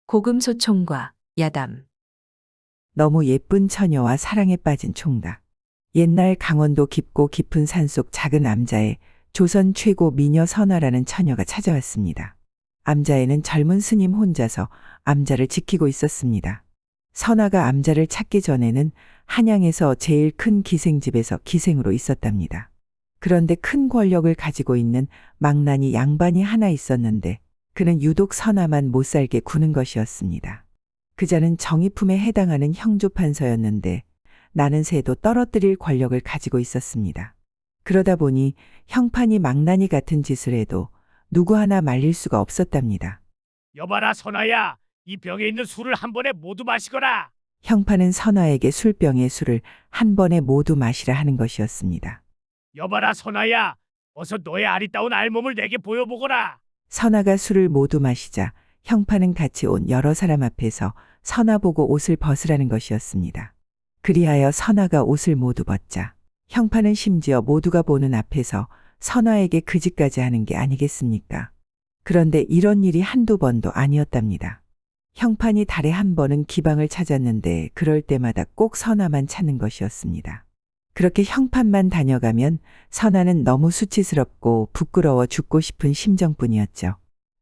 고금소총과 야담. 너무 예쁜 처녀와 사랑에 빠진 총각. 옛날 강원도 깊고 깊은 산속 작은 암자에 조선 최고 미녀 선화라는 처녀가 찾아왔습니다. 암자에는 젊은 스님 혼자서 암자를 지키고 있었습니다. 선화가 암자를 찾기 전에는 한양에서 제일 큰 기생집에서 기생으로 있었답니다. 그런데 큰 권력을 가지고 있는 망나니 양반이 하나 있었는데 그는 유독 선화만 못살게 구는 것이었습니다. 그자는 정의품에 해당하는 형조판서였는데 나는 새도 떨어뜨릴 권력을 가지고 있었습니다. 그러다 보니 형판이 망나니 같은 짓을 해도 누구 하나 말릴 수가 없었답니다. 여봐라 선아야, 이 병에 있는 술을 한 번에 모두 마시거라. 형판은 선화에게 술병에 술을 한 번에 모두 마시라 하는 것이었습니다. 여봐라 선아야, 어서 너의 아리따운 알몸을 내게 보여보거라. 선화가 술을 모두 마시자 형판은 같이 온 여러 사람 앞에서 선화 보고 옷을 벗으라는 것이었습니다. 그리하여 선화가 옷을 모두 벗자 형판은 심지어 모두가 보는 앞에서 선화에게 그 짓까지 하는 게 아니겠습니까? 그런데 이런 일이 한두 번도 아니었답니다. 형판이 달에 한 번은 기방을 찾았는데 그럴 때마다 꼭 선화만 찾는 것이었습니다. 그렇게 형판만 다녀가면 선화는 너무 수치스럽고 부끄러워 죽고 싶은 심정뿐이었죠.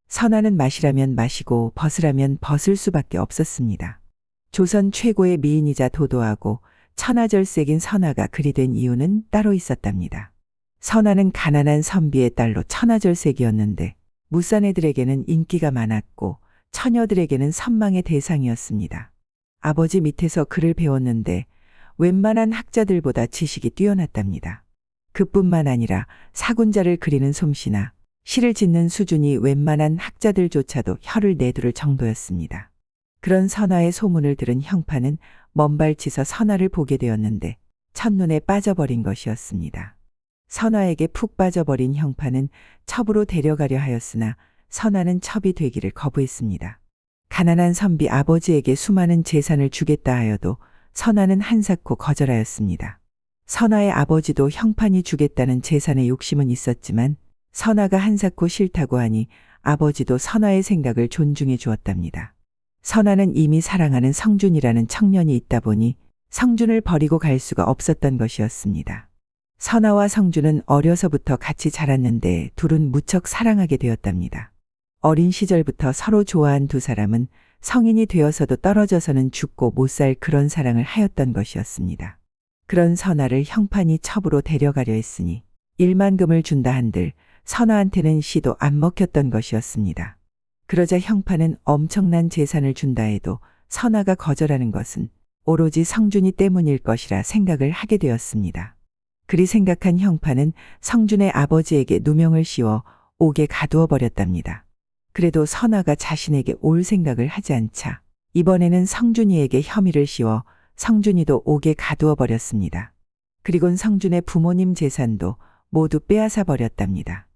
선화는 마시라면 마시고 벗으라면 벗을 수밖에 없었습니다. 조선 최고의 미인이자 도도하고 천하절색인 선화가 그리 된 이유는 따로 있었답니다. 선화는 가난한 선비의 딸로 천하절색이었는데 무사내들에게는 인기가 많았고 처녀들에게는 선망의 대상이었습니다. 아버지 밑에서 글을 배웠는데 웬만한 학자들보다 지식이 뛰어났답니다. 그뿐만 아니라 사군자를 그리는 솜씨나 시를 짓는 수준이 웬만한 학자들조차도 혀를 내두를 정도였습니다. 그런 선화의 소문을 들은 형판은 먼발치서 선화를 보게 되었는데 첫눈에 빠져버린 것이었습니다. 선화에게 푹 빠져버린 형판은 첩으로 데려가려 하였으나 선화는 첩이 되기를 거부했습니다. 가난한 선비 아버지에게 수많은 재산을 주겠다 하여도 선화는 한사코 거절하였습니다. 선화의 아버지도 형판이 주겠다는 재산의 욕심은 있었지만 선화가 한사코 싫다고 하니 아버지도 선화의 생각을 존중해 주었답니다. 선화는 이미 사랑하는 성준이라는 청년이 있다 보니 성준을 버리고 갈 수가 없었던 것이었습니다. 선화와 성준은 어려서부터 같이 자랐는데 둘은 무척 사랑하게 되었답니다. 어린 시절부터 서로 좋아한 두 사람은 성인이 되어서도 떨어져서는 죽고 못 살 그런 사랑을 하였던 것이었습니다. 그런 선화를 형판이 첩으로 데려가려 했으니 1만금을 준다 한들 선화한테는 시도 안 먹혔던 것이었습니다. 그러자 형판은 엄청난 재산을 준다 해도 선화가 거절하는 것은 오로지 성준이 때문일 것이라 생각을 하게 되었습니다. 그리 생각한 형판은 성준의 아버지에게 누명을 씌워 옥에 가두어 버렸답니다. 그래도 선화가 자신에게 올 생각을 하지 않자 이번에는 성준이에게 혐의를 씌워 성준이도 옥에 가두어 버렸습니다. 그리곤 성준의 부모님 재산도 모두 빼앗아 버렸답니다.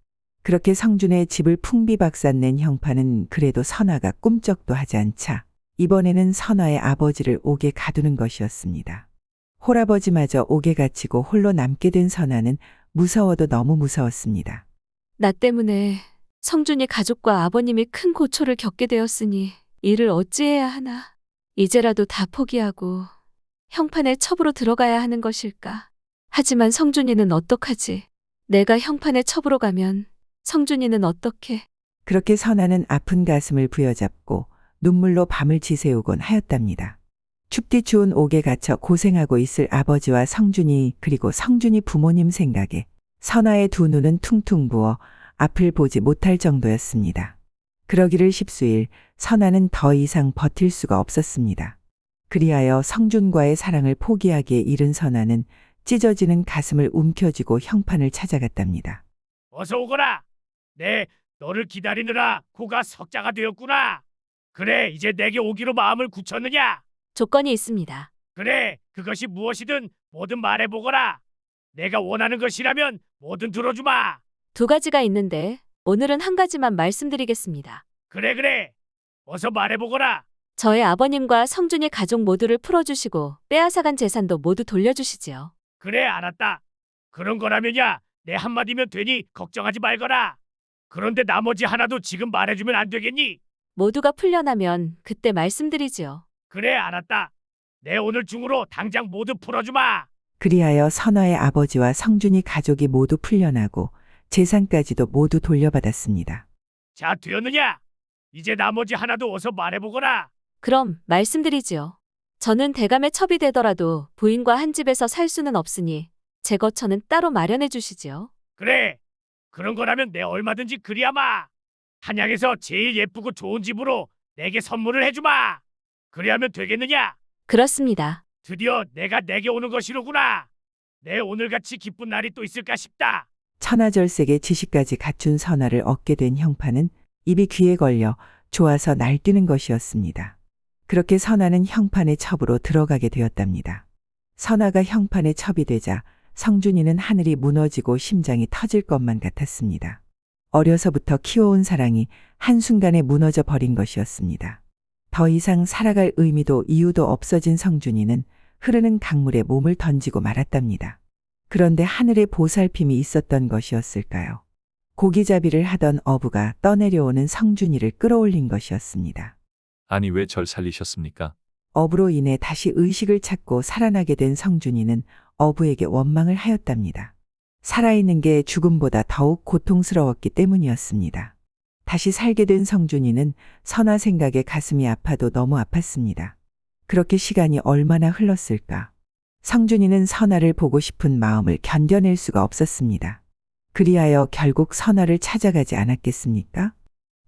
그렇게 성준의 집을 풍비박산낸 형판은 그래도 선화가 꿈쩍도 하지 않자 이번에는 선화의 아버지를 옥에 가두는 것이었습니다. 홀아버지마저 옥에 갇히고 홀로 남게 된 선화는 무서워도 너무 무서웠습니다. 나 때문에 성준이 가족과 아버님이 큰 고초를 겪게 되었으니 이를 어찌해야 하나. 이제라도 다 포기하고 형판의 첩으로 들어가야 하는 것일까. 하지만 성준이는 어떡하지? 내가 형판의 첩으로 가면 성준이는 어떻게? 그렇게 선화는 아픈 가슴을 부여잡고 눈물로 밤을 지새우곤 하였답니다. 춥디 추운 옥에 갇혀 고생하고 있을 아버지와 성준이 그리고 성준이 부모님 생각에 선화의 두 눈은 퉁퉁 부어 앞을 보지 못할 정도였습니다. 그러기를 십수일 선화는 더 이상 버틸 수가 없었습니다. 그리하여 성준과의 사랑을 포기하기에 이른 선화는 찢어지는 가슴을 움켜쥐고 형판을 찾아갔답니다. 어서 오거라. 네, 너를 기다리느라 고가 석자가 되었구나. 그래, 이제 내게 오기로 마음을 굳혔느냐? 조건이 있습니다. 그래, 그것이 무엇이든 뭐든 말해보거라. 내가 원하는 것이라면 뭐든 들어주마. 2가지가 있는데 오늘은 한 가지만 말씀드리겠습니다. 그래, 어서 말해보거라. 저의 아버님과 성준이 가족 모두를 풀어주시고 빼앗아간 재산도 모두 돌려주시지요. 그래, 알았다. 그런 거라면야 내 한마디면 되니 걱정하지 말거라. 그런데 나머지 하나도 지금 말해주면 안 되겠니? 모두가 풀려나면 그때 말씀드리지요. 그래, 알았다. 내 오늘 중으로 당장 모두 풀어주마. 그리하여 선아의 아버지와 성준이 가족이 모두 풀려나고 재산까지도 모두 돌려받았습니다. 자, 되었느냐? 이제 나머지 하나도 어서 말해보거라. 그럼 말씀드리지요. 저는 대감에 첩이 되더라도 부인과 한 집에서 살 수는 없으니 제 거처는 따로 마련해 주시지요. 그래, 그런 거라면 내 얼마든지 그리하마. 한양에서 제일 예쁘고 좋은 집으로 내게 선물을 해주마. 그리하면 되겠느냐? 그렇습니다. 드디어 내가 내게 오는 것이로구나. 내 오늘같이 기쁜 날이 또 있을까 싶다. 천하절색의 지식까지 갖춘 선아를 얻게 된 형파는 입이 귀에 걸려 좋아서 날뛰는 것이었습니다. 그렇게 선아는 형판의 첩으로 들어가게 되었답니다. 선아가 형판의 첩이 되자 성준이는 하늘이 무너지고 심장이 터질 것만 같았습니다. 어려서부터 키워온 사랑이 한순간에 무너져 버린 것이었습니다. 더 이상 살아갈 의미도 이유도 없어진 성준이는 흐르는 강물에 몸을 던지고 말았답니다. 그런데 하늘의 보살핌이 있었던 것이었을까요? 고기잡이를 하던 어부가 떠내려오는 성준이를 끌어올린 것이었습니다. 아니 왜 절 살리셨습니까? 어부로 인해 다시 의식을 찾고 살아나게 된 성준이는 어부에게 원망을 하였답니다. 살아있는 게 죽음보다 더욱 고통스러웠기 때문이었습니다. 다시 살게 된 성준이는 선아 생각에 가슴이 아파도 너무 아팠습니다. 그렇게 시간이 얼마나 흘렀을까? 성준이는 선아를 보고 싶은 마음을 견뎌낼 수가 없었습니다. 그리하여 결국 선아를 찾아가지 않았겠습니까?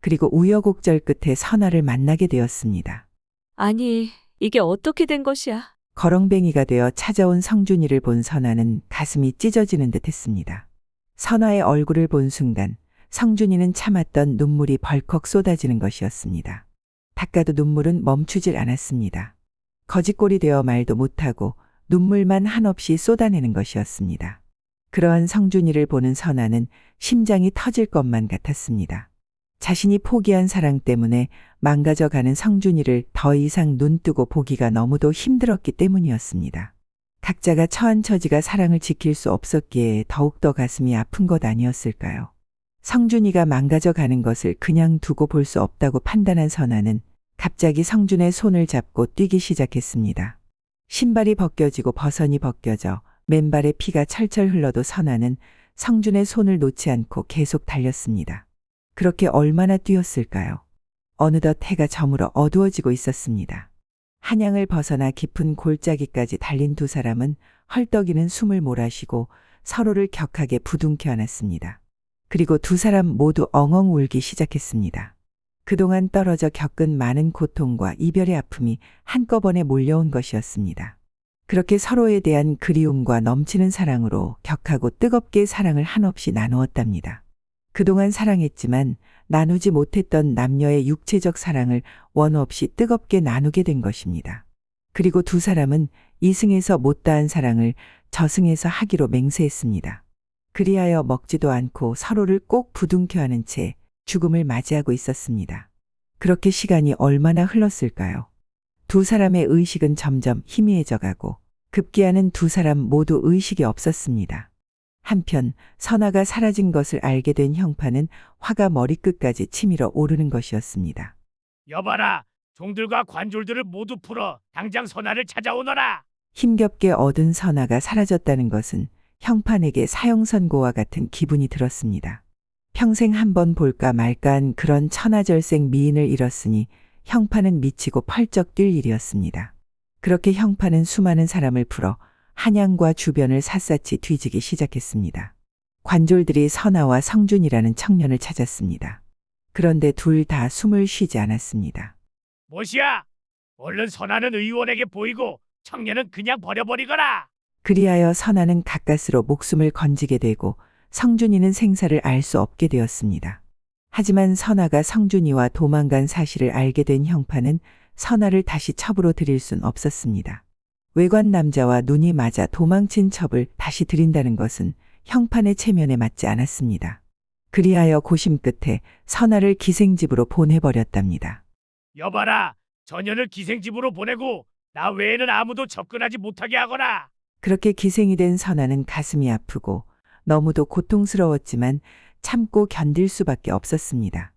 그리고 우여곡절 끝에 선아를 만나게 되었습니다. 아니, 이게 어떻게 된 것이야? 거렁뱅이가 되어 찾아온 성준이를 본 선아는 가슴이 찢어지는 듯 했습니다. 선아의 얼굴을 본 순간 성준이는 참았던 눈물이 벌컥 쏟아지는 것이었습니다. 닦아도 눈물은 멈추질 않았습니다. 거짓골이 되어 말도 못하고 눈물만 한없이 쏟아내는 것이었습니다. 그러한 성준이를 보는 선아는 심장이 터질 것만 같았습니다. 자신이 포기한 사랑 때문에 망가져가는 성준이를 더 이상 눈뜨고 보기가 너무도 힘들었기 때문이었습니다. 각자가 처한 처지가 사랑을 지킬 수 없었기에 더욱더 가슴이 아픈 것 아니었을까요? 성준이가 망가져가는 것을 그냥 두고 볼 수 없다고 판단한 선아는 갑자기 성준의 손을 잡고 뛰기 시작했습니다. 신발이 벗겨지고 버선이 벗겨져 맨발에 피가 철철 흘러도 선아는 성준의 손을 놓지 않고 계속 달렸습니다. 그렇게 얼마나 뛰었을까요? 어느덧 해가 저물어 어두워지고 있었습니다. 한양을 벗어나 깊은 골짜기까지 달린 두 사람은 헐떡이는 숨을 몰아쉬고 서로를 격하게 부둥켜 안았습니다. 그리고 두 사람 모두 엉엉 울기 시작했습니다. 그동안 떨어져 겪은 많은 고통과 이별의 아픔이 한꺼번에 몰려온 것이었습니다. 그렇게 서로에 대한 그리움과 넘치는 사랑으로 격하고 뜨겁게 사랑을 한없이 나누었답니다. 그동안 사랑했지만 나누지 못했던 남녀의 육체적 사랑을 원 없이 뜨겁게 나누게 된 것입니다. 그리고 두 사람은 이승에서 못다한 사랑을 저승에서 하기로 맹세했습니다. 그리하여 먹지도 않고 서로를 꼭 부둥켜 안은 채 죽음을 맞이하고 있었습니다. 그렇게 시간이 얼마나 흘렀을까요? 두 사람의 의식은 점점 희미해져 가고 급기야는 두 사람 모두 의식이 없었습니다. 한편 선아가 사라진 것을 알게 된 형파는 화가 머리끝까지 치밀어 오르는 것이었습니다. 여봐라, 종들과 관졸들을 모두 풀어 당장 선아를 찾아오너라. 힘겹게 얻은 선아가 사라졌다는 것은 형판에게 사형선고와 같은 기분이 들었습니다. 평생 한번 볼까 말까한 그런 천하절색 미인을 잃었으니 형판은 미치고 펄쩍 뛸 일이었습니다. 그렇게 형판은 수많은 사람을 풀어 한양과 주변을 샅샅이 뒤지기 시작했습니다. 관졸들이 선아와 성준이라는 청년을 찾았습니다. 그런데 둘 다 숨을 쉬지 않았습니다. 뭐시야? 얼른 선아는 의원에게 보이고 청년은 그냥 버려버리거라. 그리하여 선아는 가까스로 목숨을 건지게 되고 성준이는 생사를 알 수 없게 되었습니다. 하지만 선아가 성준이와 도망간 사실을 알게 된 형파는 선아를 다시 첩으로 들일 순 없었습니다. 외관 남자와 눈이 맞아 도망친 첩을 다시 들인다는 것은 형판의 체면에 맞지 않았습니다. 그리하여 고심 끝에 선아를 기생집으로 보내버렸답니다. 여봐라, 전년을 기생집으로 보내고 나 외에는 아무도 접근하지 못하게 하거라. 그렇게 기생이 된 선아는 가슴이 아프고 너무도 고통스러웠지만 참고 견딜 수밖에 없었습니다.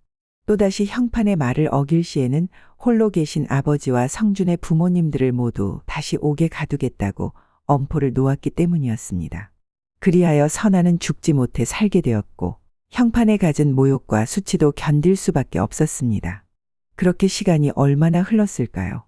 또다시 형판의 말을 어길 시에는 홀로 계신 아버지와 성준의 부모님들을 모두 다시 옥에 가두겠다고 엄포를 놓았기 때문이었습니다. 그리하여 선아는 죽지 못해 살게 되었고 형판에 갖은 모욕과 수치도 견딜 수밖에 없었습니다. 그렇게 시간이 얼마나 흘렀을까요?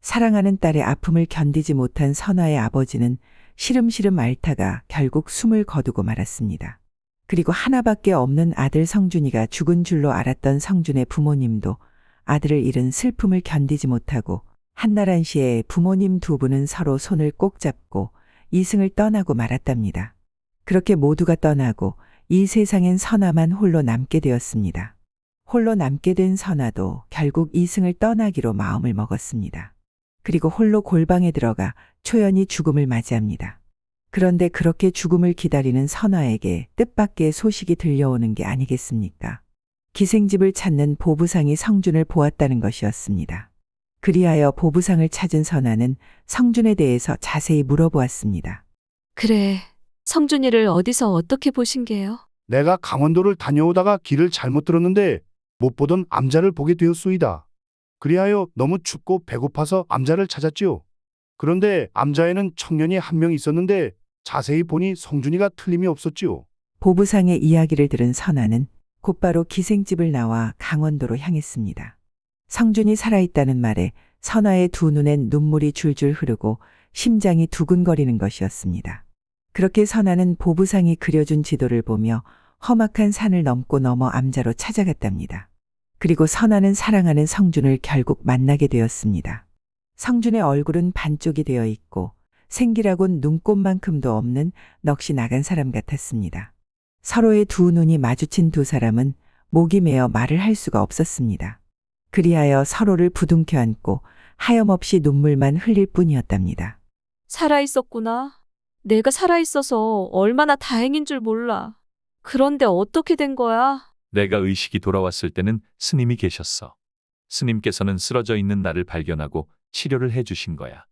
사랑하는 딸의 아픔을 견디지 못한 선아의 아버지는 시름시름 앓다가 결국 숨을 거두고 말았습니다. 그리고 하나밖에 없는 아들 성준이가 죽은 줄로 알았던 성준의 부모님도 아들을 잃은 슬픔을 견디지 못하고 한나란시에 부모님 두 분은 서로 손을 꼭 잡고 이승을 떠나고 말았답니다. 그렇게 모두가 떠나고 이 세상엔 선아만 홀로 남게 되었습니다. 홀로 남게 된 선아도 결국 이승을 떠나기로 마음을 먹었습니다. 그리고 홀로 골방에 들어가 초연히 죽음을 맞이합니다. 그런데 그렇게 죽음을 기다리는 선아에게 뜻밖의 소식이 들려오는 게 아니겠습니까? 기생집을 찾는 보부상이 성준을 보았다는 것이었습니다. 그리하여 보부상을 찾은 선아는 성준에 대해서 자세히 물어보았습니다. 그래, 성준이를 어디서 어떻게 보신 게요? 내가 강원도를 다녀오다가 길을 잘못 들었는데 못 보던 암자를 보게 되었소이다. 그리하여 너무 춥고 배고파서 암자를 찾았지요. 그런데 암자에는 청년이 한 명 있었는데 자세히 보니 성준이가 틀림이 없었지요. 보부상의 이야기를 들은 선아는 곧바로 기생집을 나와 강원도로 향했습니다. 성준이 살아있다는 말에 선아의 두 눈엔 눈물이 줄줄 흐르고 심장이 두근거리는 것이었습니다. 그렇게 선아는 보부상이 그려준 지도를 보며 험악한 산을 넘고 넘어 암자로 찾아갔답니다. 그리고 선아는 사랑하는 성준을 결국 만나게 되었습니다. 성준의 얼굴은 반쪽이 되어 있고 생기라곤 눈곱만큼도 없는 넋이 나간 사람 같았습니다. 서로의 두 눈이 마주친 두 사람은 목이 메어 말을 할 수가 없었습니다. 그리하여 서로를 부둥켜 안고 하염없이 눈물만 흘릴 뿐이었답니다. 살아있었구나. 내가 살아있어서 얼마나 다행인 줄 몰라. 그런데 어떻게 된 거야? 내가 의식이 돌아왔을 때는 스님이 계셨어. 스님께서는 쓰러져 있는 나를 발견하고 치료를 해주신 거야.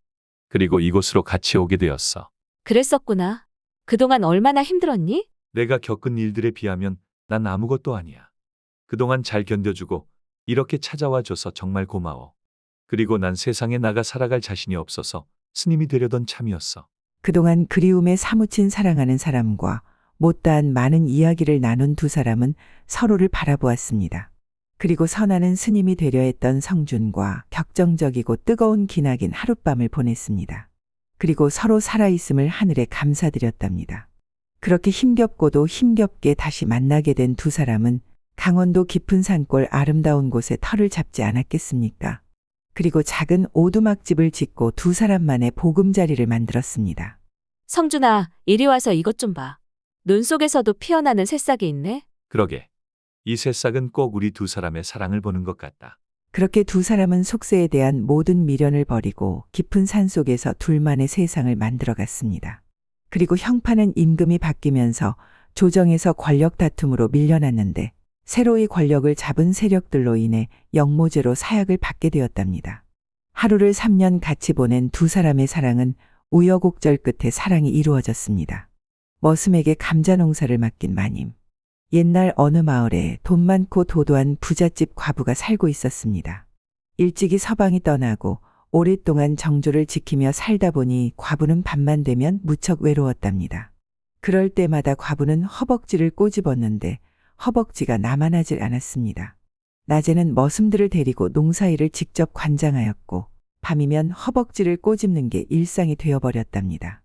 그리고 이곳으로 같이 오게 되었어. 그랬었구나. 그동안 얼마나 힘들었니? 내가 겪은 일들에 비하면 난 아무것도 아니야. 그동안 잘 견뎌주고 이렇게 찾아와줘서 정말 고마워. 그리고 난 세상에 나가 살아갈 자신이 없어서 스님이 되려던 참이었어. 그동안 그리움에 사무친 사랑하는 사람과 못다한 많은 이야기를 나눈 두 사람은 서로를 바라보았습니다. 그리고 선아는 스님이 되려 했던 성준과 격정적이고 뜨거운 기나긴 하룻밤을 보냈습니다. 그리고 서로 살아있음을 하늘에 감사드렸답니다. 그렇게 힘겹고도 힘겹게 다시 만나게 된 두 사람은 강원도 깊은 산골 아름다운 곳에 터를 잡지 않았겠습니까? 그리고 작은 오두막집을 짓고 두 사람만의 보금자리를 만들었습니다. 성준아, 이리 와서 이것 좀 봐. 눈 속에서도 피어나는 새싹이 있네. 그러게. 이 새싹은 꼭 우리 두 사람의 사랑을 보는 것 같다. 그렇게 두 사람은 속세에 대한 모든 미련을 버리고 깊은 산 속에서 둘만의 세상을 만들어갔습니다. 그리고 형판은 임금이 바뀌면서 조정에서 권력 다툼으로 밀려났는데 새로이 권력을 잡은 세력들로 인해 영모제로 사약을 받게 되었답니다. 하루를 3년 같이 보낸 두 사람의 사랑은 우여곡절 끝에 사랑이 이루어졌습니다. 머슴에게 감자 농사를 맡긴 마님. 옛날 어느 마을에 돈 많고 도도한 부잣집 과부가 살고 있었습니다. 일찍이 서방이 떠나고 오랫동안 정조를 지키며 살다 보니 과부는 밤만 되면 무척 외로웠답니다. 그럴 때마다 과부는 허벅지를 꼬집었는데 허벅지가 나만하질 않았습니다. 낮에는 머슴들을 데리고 농사일을 직접 관장하였고 밤이면 허벅지를 꼬집는 게 일상이 되어버렸답니다.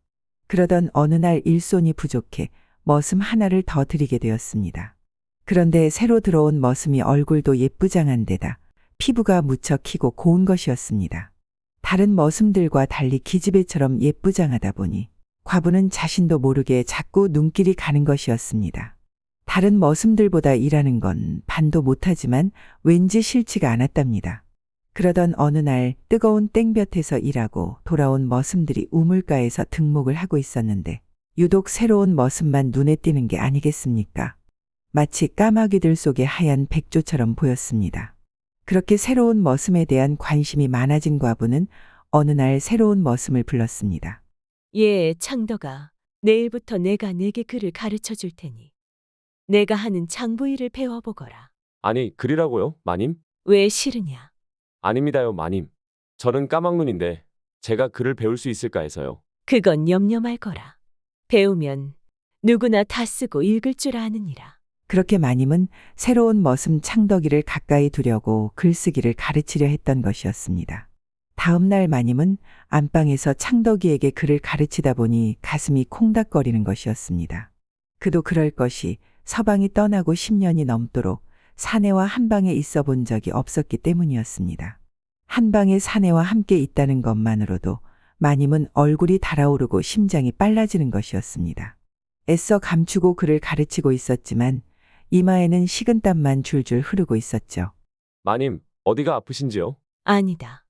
그러던 어느 날 일손이 부족해 머슴 하나를 더 들이게 되었습니다. 그런데 새로 들어온 머슴이 얼굴도 예쁘장한 데다 피부가 무척 희고 고운 것이었습니다. 다른 머슴들과 달리 기집애처럼 예쁘장하다 보니 과부는 자신도 모르게 자꾸 눈길이 가는 것이었습니다. 다른 머슴들보다 일하는 건 반도 못하지만 왠지 싫지가 않았답니다. 그러던 어느 날 뜨거운 땡볕에서 일하고 돌아온 머슴들이 우물가에서 등목을 하고 있었는데 유독 새로운 머슴만 눈에 띄는 게 아니겠습니까? 마치 까마귀들 속의 하얀 백조처럼 보였습니다. 그렇게 새로운 머슴에 대한 관심이 많아진 과부는 어느 날 새로운 머슴을 불렀습니다. 예, 창덕아. 내일부터 내가 네게 글을 가르쳐 줄 테니 내가 하는 장부 일을 배워보거라. 아니, 그리라고요, 마님? 왜 싫으냐? 아닙니다요, 마님. 저는 까막눈인데 제가 글을 배울 수 있을까 해서요. 그건 염려 말거라. 배우면 누구나 다 쓰고 읽을 줄 아느니라. 그렇게 마님은 새로운 머슴 창덕이를 가까이 두려고 글쓰기를 가르치려 했던 것이었습니다. 다음 날 마님은 안방에서 창덕이에게 글을 가르치다 보니 가슴이 콩닥거리는 것이었습니다. 그도 그럴 것이 서방이 떠나고 10년이 넘도록 사내와 한방에 있어 본 적이 없었기 때문이었습니다. 한방에 사내와 함께 있다는 것만으로도 마님은 얼굴이 달아오르고 심장이 빨라지는 것이었습니다. 애써 감추고 그를 가르치고 있었지만 이마에는 식은땀만 줄줄 흐르고 있었죠. 마님, 어디가 아프신지요? 아니다.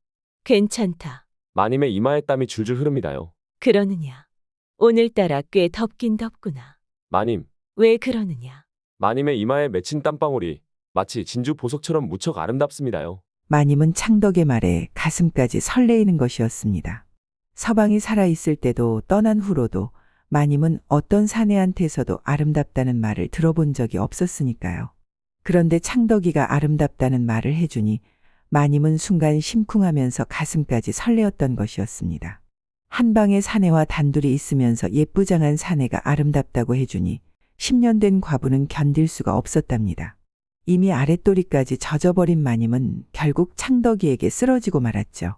괜찮다. 마님의 이마에 땀이 줄줄 흐릅니다요. 그러느냐? 오늘따라 꽤 덥긴 덥구나. 마님, 왜 그러느냐? 마님의 이마에 맺힌 땀방울이 마치 진주 보석처럼 무척 아름답습니다요. 마님은 창덕의 말에 가슴까지 설레이는 것이었습니다. 서방이 살아있을 때도 떠난 후로도 마님은 어떤 사내한테서도 아름답다는 말을 들어본 적이 없었으니까요. 그런데 창덕이가 아름답다는 말을 해주니 마님은 순간 심쿵하면서 가슴까지 설레었던 것이었습니다. 한방의 사내와 단둘이 있으면서 예쁘장한 사내가 아름답다고 해주니 10년 된 과부는 견딜 수가 없었답니다. 이미 아랫도리까지 젖어버린 마님은 결국 창덕이에게 쓰러지고 말았죠.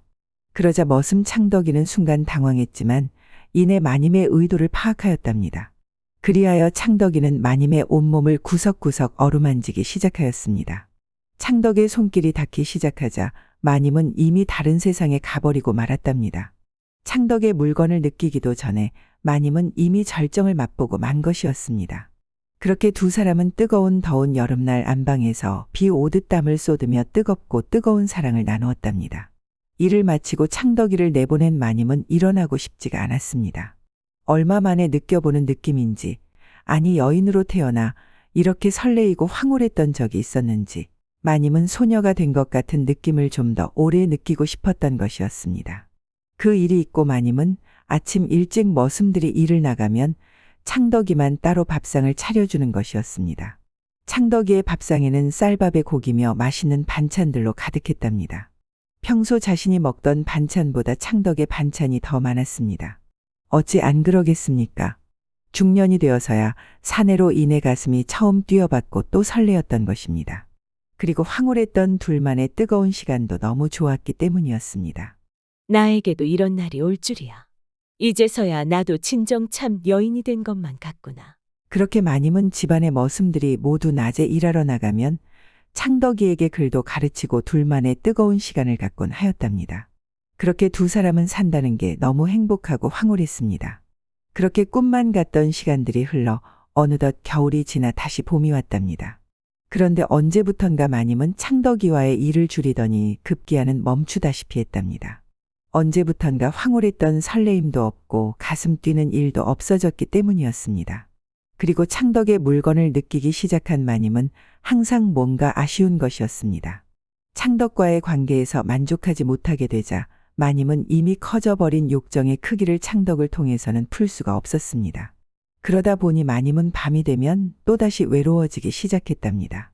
그러자 머슴 창덕이는 순간 당황했지만 이내 마님의 의도를 파악하였답니다. 그리하여 창덕이는 마님의 온몸을 구석구석 어루만지기 시작하였습니다. 창덕의 손길이 닿기 시작하자 마님은 이미 다른 세상에 가버리고 말았답니다. 창덕의 물건을 느끼기도 전에 마님은 이미 절정을 맛보고 만 것이었습니다. 그렇게 두 사람은 뜨거운 더운 여름날 안방에서 비 오듯 땀을 쏟으며 뜨겁고 뜨거운 사랑을 나누었답니다. 일을 마치고 창덕이를 내보낸 마님은 일어나고 싶지가 않았습니다. 얼마 만에 느껴보는 느낌인지, 아니 여인으로 태어나 이렇게 설레이고 황홀했던 적이 있었는지 마님은 소녀가 된 것 같은 느낌을 좀 더 오래 느끼고 싶었던 것이었습니다. 그 일이 있고 마님은 아침 일찍 머슴들이 일을 나가면 창덕이만 따로 밥상을 차려주는 것이었습니다. 창덕이의 밥상에는 쌀밥에 고기며 맛있는 반찬들로 가득했답니다. 평소 자신이 먹던 반찬보다 창덕의 반찬이 더 많았습니다. 어찌 안 그러겠습니까? 중년이 되어서야 사내로 인해 가슴이 처음 뛰어받고 또 설레었던 것입니다. 그리고 황홀했던 둘만의 뜨거운 시간도 너무 좋았기 때문이었습니다. 나에게도 이런 날이 올 줄이야. 이제서야 나도 진정 참 여인이 된 것만 같구나. 그렇게 마님은 집안의 머슴들이 모두 낮에 일하러 나가면 창덕이에게 글도 가르치고 둘만의 뜨거운 시간을 갖곤 하였답니다. 그렇게 두 사람은 산다는 게 너무 행복하고 황홀했습니다. 그렇게 꿈만 같던 시간들이 흘러 어느덧 겨울이 지나 다시 봄이 왔답니다. 그런데 언제부턴가 마님은 창덕이와의 일을 줄이더니 급기야는 멈추다시피 했답니다. 언제부턴가 황홀했던 설레임도 없고 가슴 뛰는 일도 없어졌기 때문이었습니다. 그리고 창덕의 물건을 느끼기 시작한 마님은 항상 뭔가 아쉬운 것이었습니다. 창덕과의 관계에서 만족하지 못하게 되자 마님은 이미 커져버린 욕정의 크기를 창덕을 통해서는 풀 수가 없었습니다. 그러다 보니 마님은 밤이 되면 또다시 외로워지기 시작했답니다.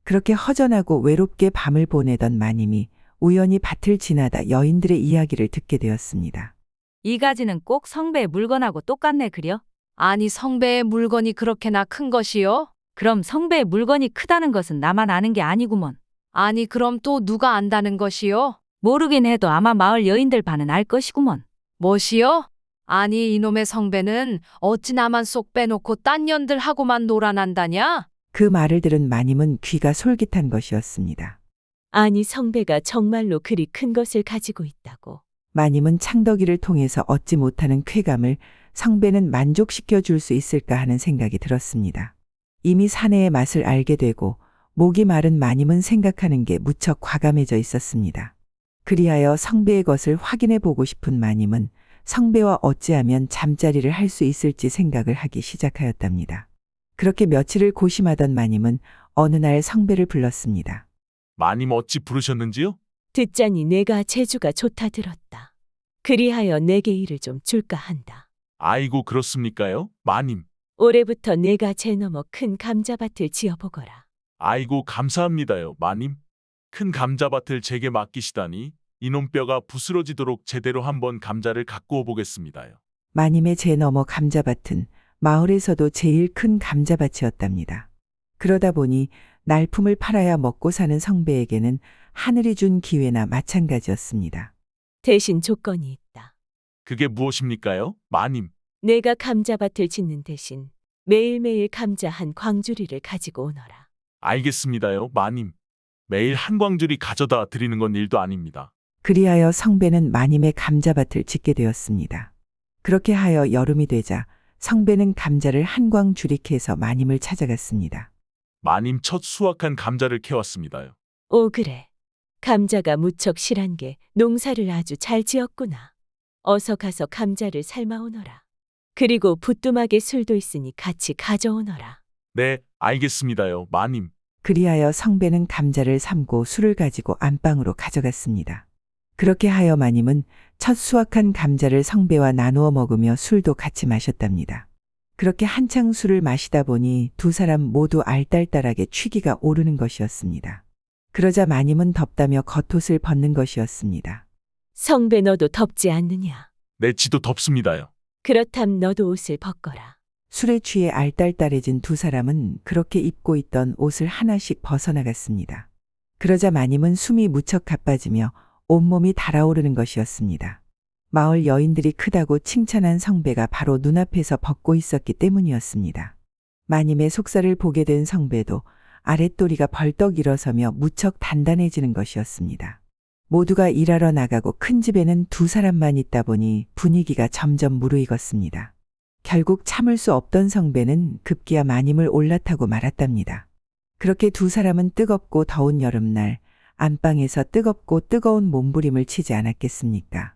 그렇게 허전하고 외롭게 밤을 보내던 마님이 우연히 밭을 지나다 여인들의 이야기를 듣게 되었습니다. 이 가지는 꼭 성배의 물건하고 똑같네 그려? 아니 성배의 물건이 그렇게나 큰 것이요? 그럼 성배의 물건이 크다는 것은 나만 아는 게 아니구먼. 아니 그럼 또 누가 안다는 것이요? 모르긴 해도 아마 마을 여인들 반은 알 것이구먼. 뭐시요? 아니 이놈의 성배는 어찌 나만 쏙 빼놓고 딴 년들하고만 놀아난다냐? 그 말을 들은 마님은 귀가 솔깃한 것이었습니다. 아니 성배가 정말로 그리 큰 것을 가지고 있다고. 마님은 창덕이를 통해서 얻지 못하는 쾌감을 성배는 만족시켜 줄 수 있을까 하는 생각이 들었습니다. 이미 사내의 맛을 알게 되고 목이 마른 마님은 생각하는 게 무척 과감해져 있었습니다. 그리하여 성배의 것을 확인해 보고 싶은 마님은 성배와 어찌하면 잠자리를 할 수 있을지 생각을 하기 시작하였답니다. 그렇게 며칠을 고심하던 마님은 어느 날 성배를 불렀습니다. 마님 어찌 부르셨는지요? 듣자니 내가 재주가 좋다 들었다. 그리하여 내게 일을 좀 줄까 한다. 아이고 그렇습니까요? 마님. 올해부터 내가 제 너머 큰 감자밭을 지어보거라. 아이고 감사합니다요, 마님. 큰 감자밭을 제게 맡기시다니 이놈 뼈가 부스러지도록 제대로 한번 감자를 갖고 오보겠습니다요. 마님의 제 너머 감자밭은 마을에서도 제일 큰 감자밭이었답니다. 그러다 보니 날품을 팔아야 먹고 사는 성배에게는 하늘이 준 기회나 마찬가지였습니다. 대신 조건이 있다. 그게 무엇입니까요, 마님? 내가 감자밭을 짓는 대신 매일매일 감자 한 광주리를 가지고 오너라. 알겠습니다요, 마님. 매일 한 광주리 가져다 드리는 건 일도 아닙니다. 그리하여 성배는 마님의 감자밭을 짓게 되었습니다. 그렇게 하여 여름이 되자 성배는 감자를 한 광 주릭해서 마님을 찾아갔습니다. 마님 첫 수확한 감자를 캐왔습니다요. 오 그래. 감자가 무척 실한 게 농사를 아주 잘 지었구나. 어서 가서 감자를 삶아오너라. 그리고 부뚜막에 술도 있으니 같이 가져오너라. 네, 알겠습니다요, 마님. 그리하여 성배는 감자를 삶고 술을 가지고 안방으로 가져갔습니다. 그렇게 하여 마님은 첫 수확한 감자를 성배와 나누어 먹으며 술도 같이 마셨답니다. 그렇게 한창 술을 마시다 보니 두 사람 모두 알딸딸하게 취기가 오르는 것이었습니다. 그러자 마님은 덥다며 겉옷을 벗는 것이었습니다. 성배 너도 덥지 않느냐? 내 지도 덥습니다요. 그렇담 너도 옷을 벗거라. 술에 취해 알딸딸해진 두 사람은 그렇게 입고 있던 옷을 하나씩 벗어나갔습니다. 그러자 마님은 숨이 무척 가빠지며 온몸이 달아오르는 것이었습니다. 마을 여인들이 크다고 칭찬한 성배가 바로 눈앞에서 벗고 있었기 때문이었습니다. 마님의 속살을 보게 된 성배도 아랫도리가 벌떡 일어서며 무척 단단해지는 것이었습니다. 모두가 일하러 나가고 큰 집에는 두 사람만 있다 보니 분위기가 점점 무르익었습니다. 결국 참을 수 없던 성배는 급기야 마님을 올라타고 말았답니다. 그렇게 두 사람은 뜨겁고 더운 여름날 안방에서 뜨겁고 뜨거운 몸부림을 치지 않았겠습니까?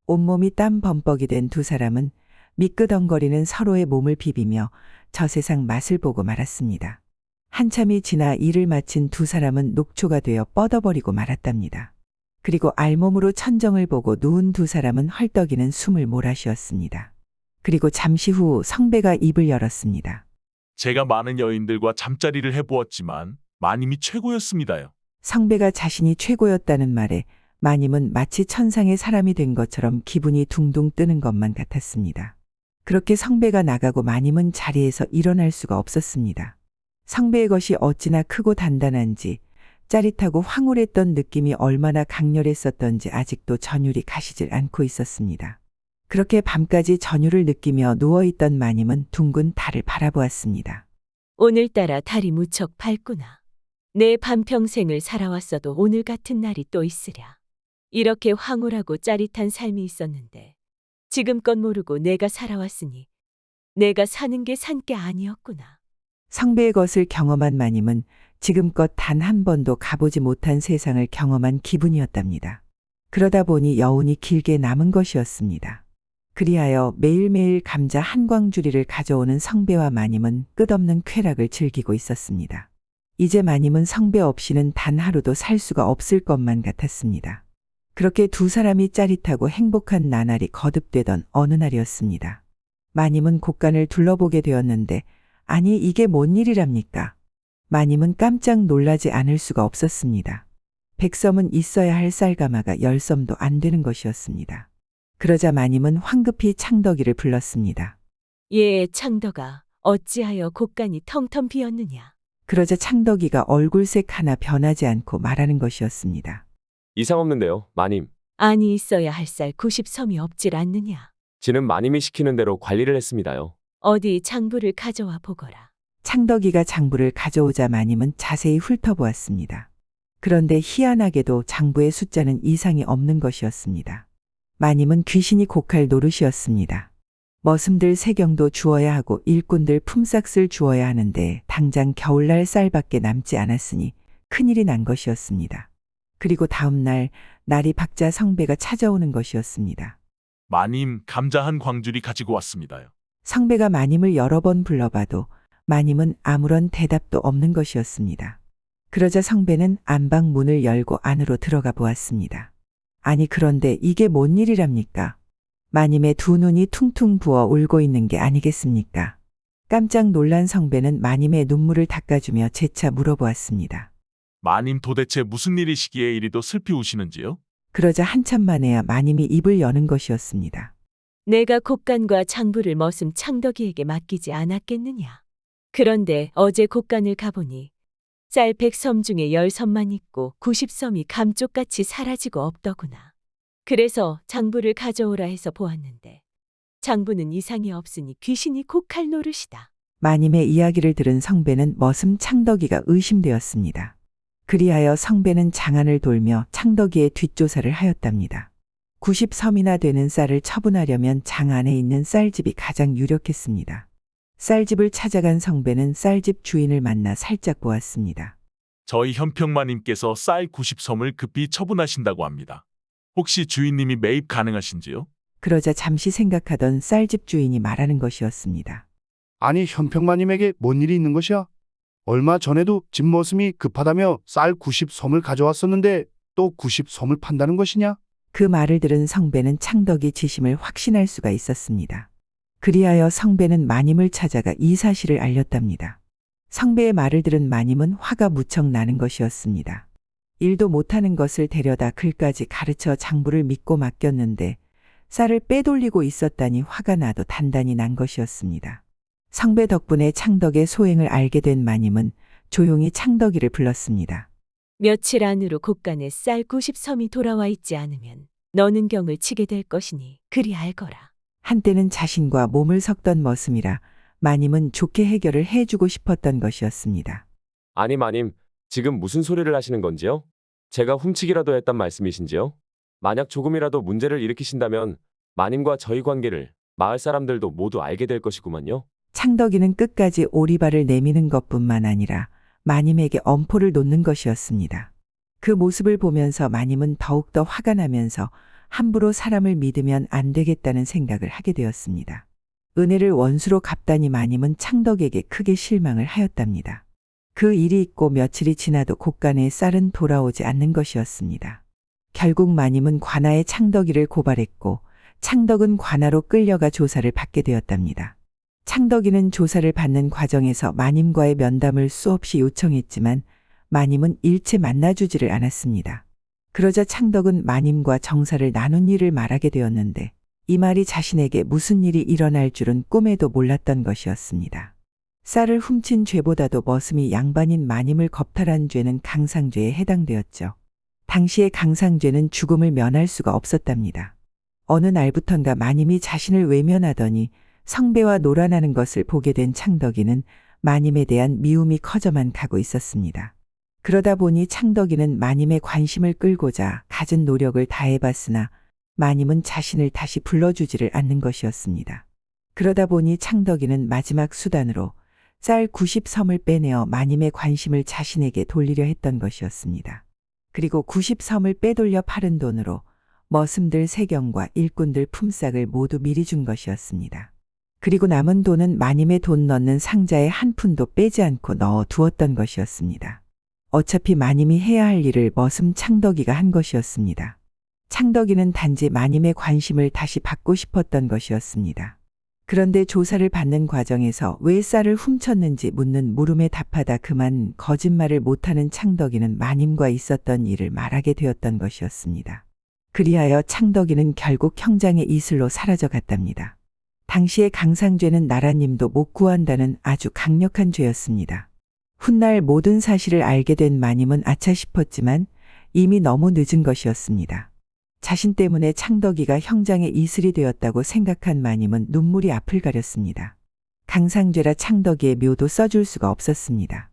온몸이 땀 범벅이 된 두 사람은 미끄덩거리는 서로의 몸을 비비며 저 세상 맛을 보고 말았습니다. 한참이 지나 일을 마친 두 사람은 녹초가 되어 뻗어버리고 말았답니다. 그리고 알몸으로 천정을 보고 누운 두 사람은 헐떡이는 숨을 몰아쉬었습니다. 그리고 잠시 후 성배가 입을 열었습니다. 제가 많은 여인들과 잠자리를 해보았지만 마님이 최고였습니다요. 성배가 자신이 최고였다는 말에 마님은 마치 천상의 사람이 된 것처럼 기분이 둥둥 뜨는 것만 같았습니다. 그렇게 성배가 나가고 마님은 자리에서 일어날 수가 없었습니다. 성배의 것이 어찌나 크고 단단한지 짜릿하고 황홀했던 느낌이 얼마나 강렬했었던지 아직도 전율이 가시질 않고 있었습니다. 그렇게 밤까지 전율을 느끼며 누워있던 마님은 둥근 달을 바라보았습니다. 오늘따라 달이 무척 밝구나. 내 반평생을 살아왔어도 오늘 같은 날이 또 있으랴. 이렇게 황홀하고 짜릿한 삶이 있었는데 지금껏 모르고 내가 살아왔으니 내가 사는 게 산 게 아니었구나. 성배의 것을 경험한 마님은 지금껏 단 한 번도 가보지 못한 세상을 경험한 기분이었답니다. 그러다 보니 여운이 길게 남은 것이었습니다. 그리하여 매일매일 감자 한 광주리를 가져오는 성배와 마님은 끝없는 쾌락을 즐기고 있었습니다. 이제 마님은 성배 없이는 단 하루도 살 수가 없을 것만 같았습니다. 그렇게 두 사람이 짜릿하고 행복한 나날이 거듭되던 어느 날이었습니다. 마님은 곳간을 둘러보게 되었는데 아니 이게 뭔 일이랍니까? 마님은 깜짝 놀라지 않을 수가 없었습니다. 100섬은 있어야 할 쌀가마가 10섬도 안 되는 것이었습니다. 그러자 마님은 황급히 창덕이를 불렀습니다. 예, 창덕아, 어찌하여 곳간이 텅텅 비었느냐? 그러자 창덕이가 얼굴색 하나 변하지 않고 말하는 것이었습니다. 이상 없는데요, 마님. 아니 있어야 할 쌀 90섬이 없질 않느냐? 지는 마님이 시키는 대로 관리를 했습니다요. 어디 장부를 가져와 보거라. 창덕이가 장부를 가져오자 마님은 자세히 훑어보았습니다. 그런데 희한하게도 장부의 숫자는 이상이 없는 것이었습니다. 마님은 귀신이 곡할 노릇이었습니다. 머슴들 세경도 주어야 하고 일꾼들 품삯을 주어야 하는데 당장 겨울날 쌀밖에 남지 않았으니 큰일이 난 것이었습니다. 그리고 다음 날 날이 밝자 성배가 찾아오는 것이었습니다. 마님, 감자 한 광주리 가지고 왔습니다요. 성배가 마님을 여러 번 불러봐도 마님은 아무런 대답도 없는 것이었습니다. 그러자 성배는 안방 문을 열고 안으로 들어가 보았습니다. 아니 그런데 이게 뭔 일이랍니까? 마님의 두 눈이 퉁퉁 부어 울고 있는 게 아니겠습니까? 깜짝 놀란 성배는 마님의 눈물을 닦아주며 재차 물어보았습니다. 마님 도대체 무슨 일이시기에 이리도 슬피 우시는지요? 그러자 한참 만에야 마님이 입을 여는 것이었습니다. 내가 곡간과 장부를 머슴 창덕이에게 맡기지 않았겠느냐. 그런데 어제 곡간을 가보니 쌀 100섬 중에 10섬만 있고 90섬이 감쪽같이 사라지고 없더구나. 그래서 장부를 가져오라 해서 보았는데 장부는 이상이 없으니 귀신이 곡할 노릇이다. 마님의 이야기를 들은 성배는 머슴 창덕이가 의심되었습니다. 그리하여 성배는 장안을 돌며 창덕이의 뒷조사를 하였답니다. 90섬이나 되는 쌀을 처분하려면 장 안에 있는 쌀집이 가장 유력했습니다. 쌀집을 찾아간 성배는 쌀집 주인을 만나 살짝 보았습니다. 저희 현평마님께서 쌀 90섬을 급히 처분하신다고 합니다. 혹시 주인님이 매입 가능하신지요? 그러자 잠시 생각하던 쌀집 주인이 말하는 것이었습니다. 아니 현평마님에게 뭔 일이 있는 것이야? 얼마 전에도 집 머슴이 급하다며 쌀 90섬을 가져왔었는데 또 90섬을 판다는 것이냐? 그 말을 들은 성배는 창덕이 지심을 확신할 수가 있었습니다. 그리하여 성배는 마님을 찾아가 이 사실을 알렸답니다. 성배의 말을 들은 마님은 화가 무척 나는 것이었습니다. 일도 못하는 것을 데려다 글까지 가르쳐 장부를 믿고 맡겼는데 쌀을 빼돌리고 있었다니 화가 나도 단단히 난 것이었습니다. 성배 덕분에 창덕의 소행을 알게 된 마님은 조용히 창덕이를 불렀습니다. 며칠 안으로 곡간에 쌀 90섬이 돌아와 있지 않으면 너는 경을 치게 될 것이니 그리 알거라. 한때는 자신과 몸을 섞던 머슴이라 마님은 좋게 해결을 해주고 싶었던 것이었습니다. 아니 마님, 지금 무슨 소리를 하시는 건지요? 제가 훔치기라도 했단 말씀이신지요? 만약 조금이라도 문제를 일으키신다면 마님과 저희 관계를 마을 사람들도 모두 알게 될 것이구만요. 창덕이는 끝까지 오리발을 내미는 것뿐만 아니라 마님에게 엄포를 놓는 것이었습니다. 그 모습을 보면서 마님은 더욱더 화가 나면서 함부로 사람을 믿으면 안 되겠다는 생각을 하게 되었습니다. 은혜를 원수로 갚다니 마님은 창덕에게 크게 실망을 하였답니다. 그 일이 있고 며칠이 지나도 곡간에 쌀은 돌아오지 않는 것이었습니다. 결국 마님은 관아에 창덕이를 고발했고 창덕은 관아로 끌려가 조사를 받게 되었답니다. 창덕이는 조사를 받는 과정에서 마님과의 면담을 수없이 요청했지만 마님은 일체 만나주지를 않았습니다. 그러자 창덕은 마님과 정사를 나눈 일을 말하게 되었는데 이 말이 자신에게 무슨 일이 일어날 줄은 꿈에도 몰랐던 것이었습니다. 쌀을 훔친 죄보다도 머슴이 양반인 마님을 겁탈한 죄는 강상죄에 해당되었죠. 당시의 강상죄는 죽음을 면할 수가 없었답니다. 어느 날부턴가 마님이 자신을 외면하더니 성배와 놀아나는 것을 보게 된 창덕이는 마님에 대한 미움이 커져만 가고 있었습니다. 그러다 보니 창덕이는 마님의 관심을 끌고자 갖은 노력을 다해봤으나 마님은 자신을 다시 불러주지를 않는 것이었습니다. 그러다 보니 창덕이는 마지막 수단으로 쌀 90섬을 빼내어 마님의 관심을 자신에게 돌리려 했던 것이었습니다. 그리고 90섬을 빼돌려 팔은 돈으로 머슴들 3경과 일꾼들 품삯을 모두 미리 준 것이었습니다. 그리고 남은 돈은 마님의 돈 넣는 상자에 한 푼도 빼지 않고 넣어 두었던 것이었습니다. 어차피 마님이 해야 할 일을 머슴 창덕이가 한 것이었습니다. 창덕이는 단지 마님의 관심을 다시 받고 싶었던 것이었습니다. 그런데 조사를 받는 과정에서 왜 쌀을 훔쳤는지 묻는 물음에 답하다 그만 거짓말을 못하는 창덕이는 마님과 있었던 일을 말하게 되었던 것이었습니다. 그리하여 창덕이는 결국 형장의 이슬로 사라져 갔답니다. 당시의 강상죄는 나라님도 못 구한다는 아주 강력한 죄였습니다. 훗날 모든 사실을 알게 된 마님은 아차 싶었지만 이미 너무 늦은 것이었습니다. 자신 때문에 창덕이가 형장의 이슬이 되었다고 생각한 마님은 눈물이 앞을 가렸습니다. 강상죄라 창덕이의 묘도 써줄 수가 없었습니다.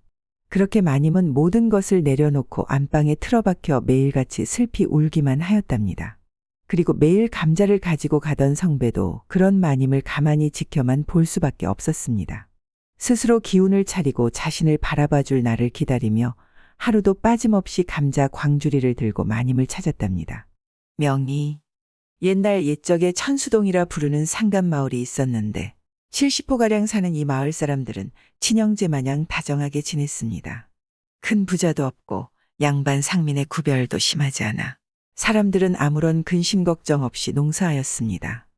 그렇게 마님은 모든 것을 내려놓고 안방에 틀어박혀 매일같이 슬피 울기만 하였답니다. 그리고 매일 감자를 가지고 가던 성배도 그런 마님을 가만히 지켜만 볼 수밖에 없었습니다. 스스로 기운을 차리고 자신을 바라봐줄 날을 기다리며 하루도 빠짐없이 감자 광주리를 들고 마님을 찾았답니다. 명이 옛날 옛적에 천수동이라 부르는 상간마을이 있었는데 70호가량 사는 이 마을 사람들은 친형제 마냥 다정하게 지냈습니다. 큰 부자도 없고 양반 상민의 구별도 심하지 않아 사람들은 아무런 근심 걱정 없이 농사하였습니다.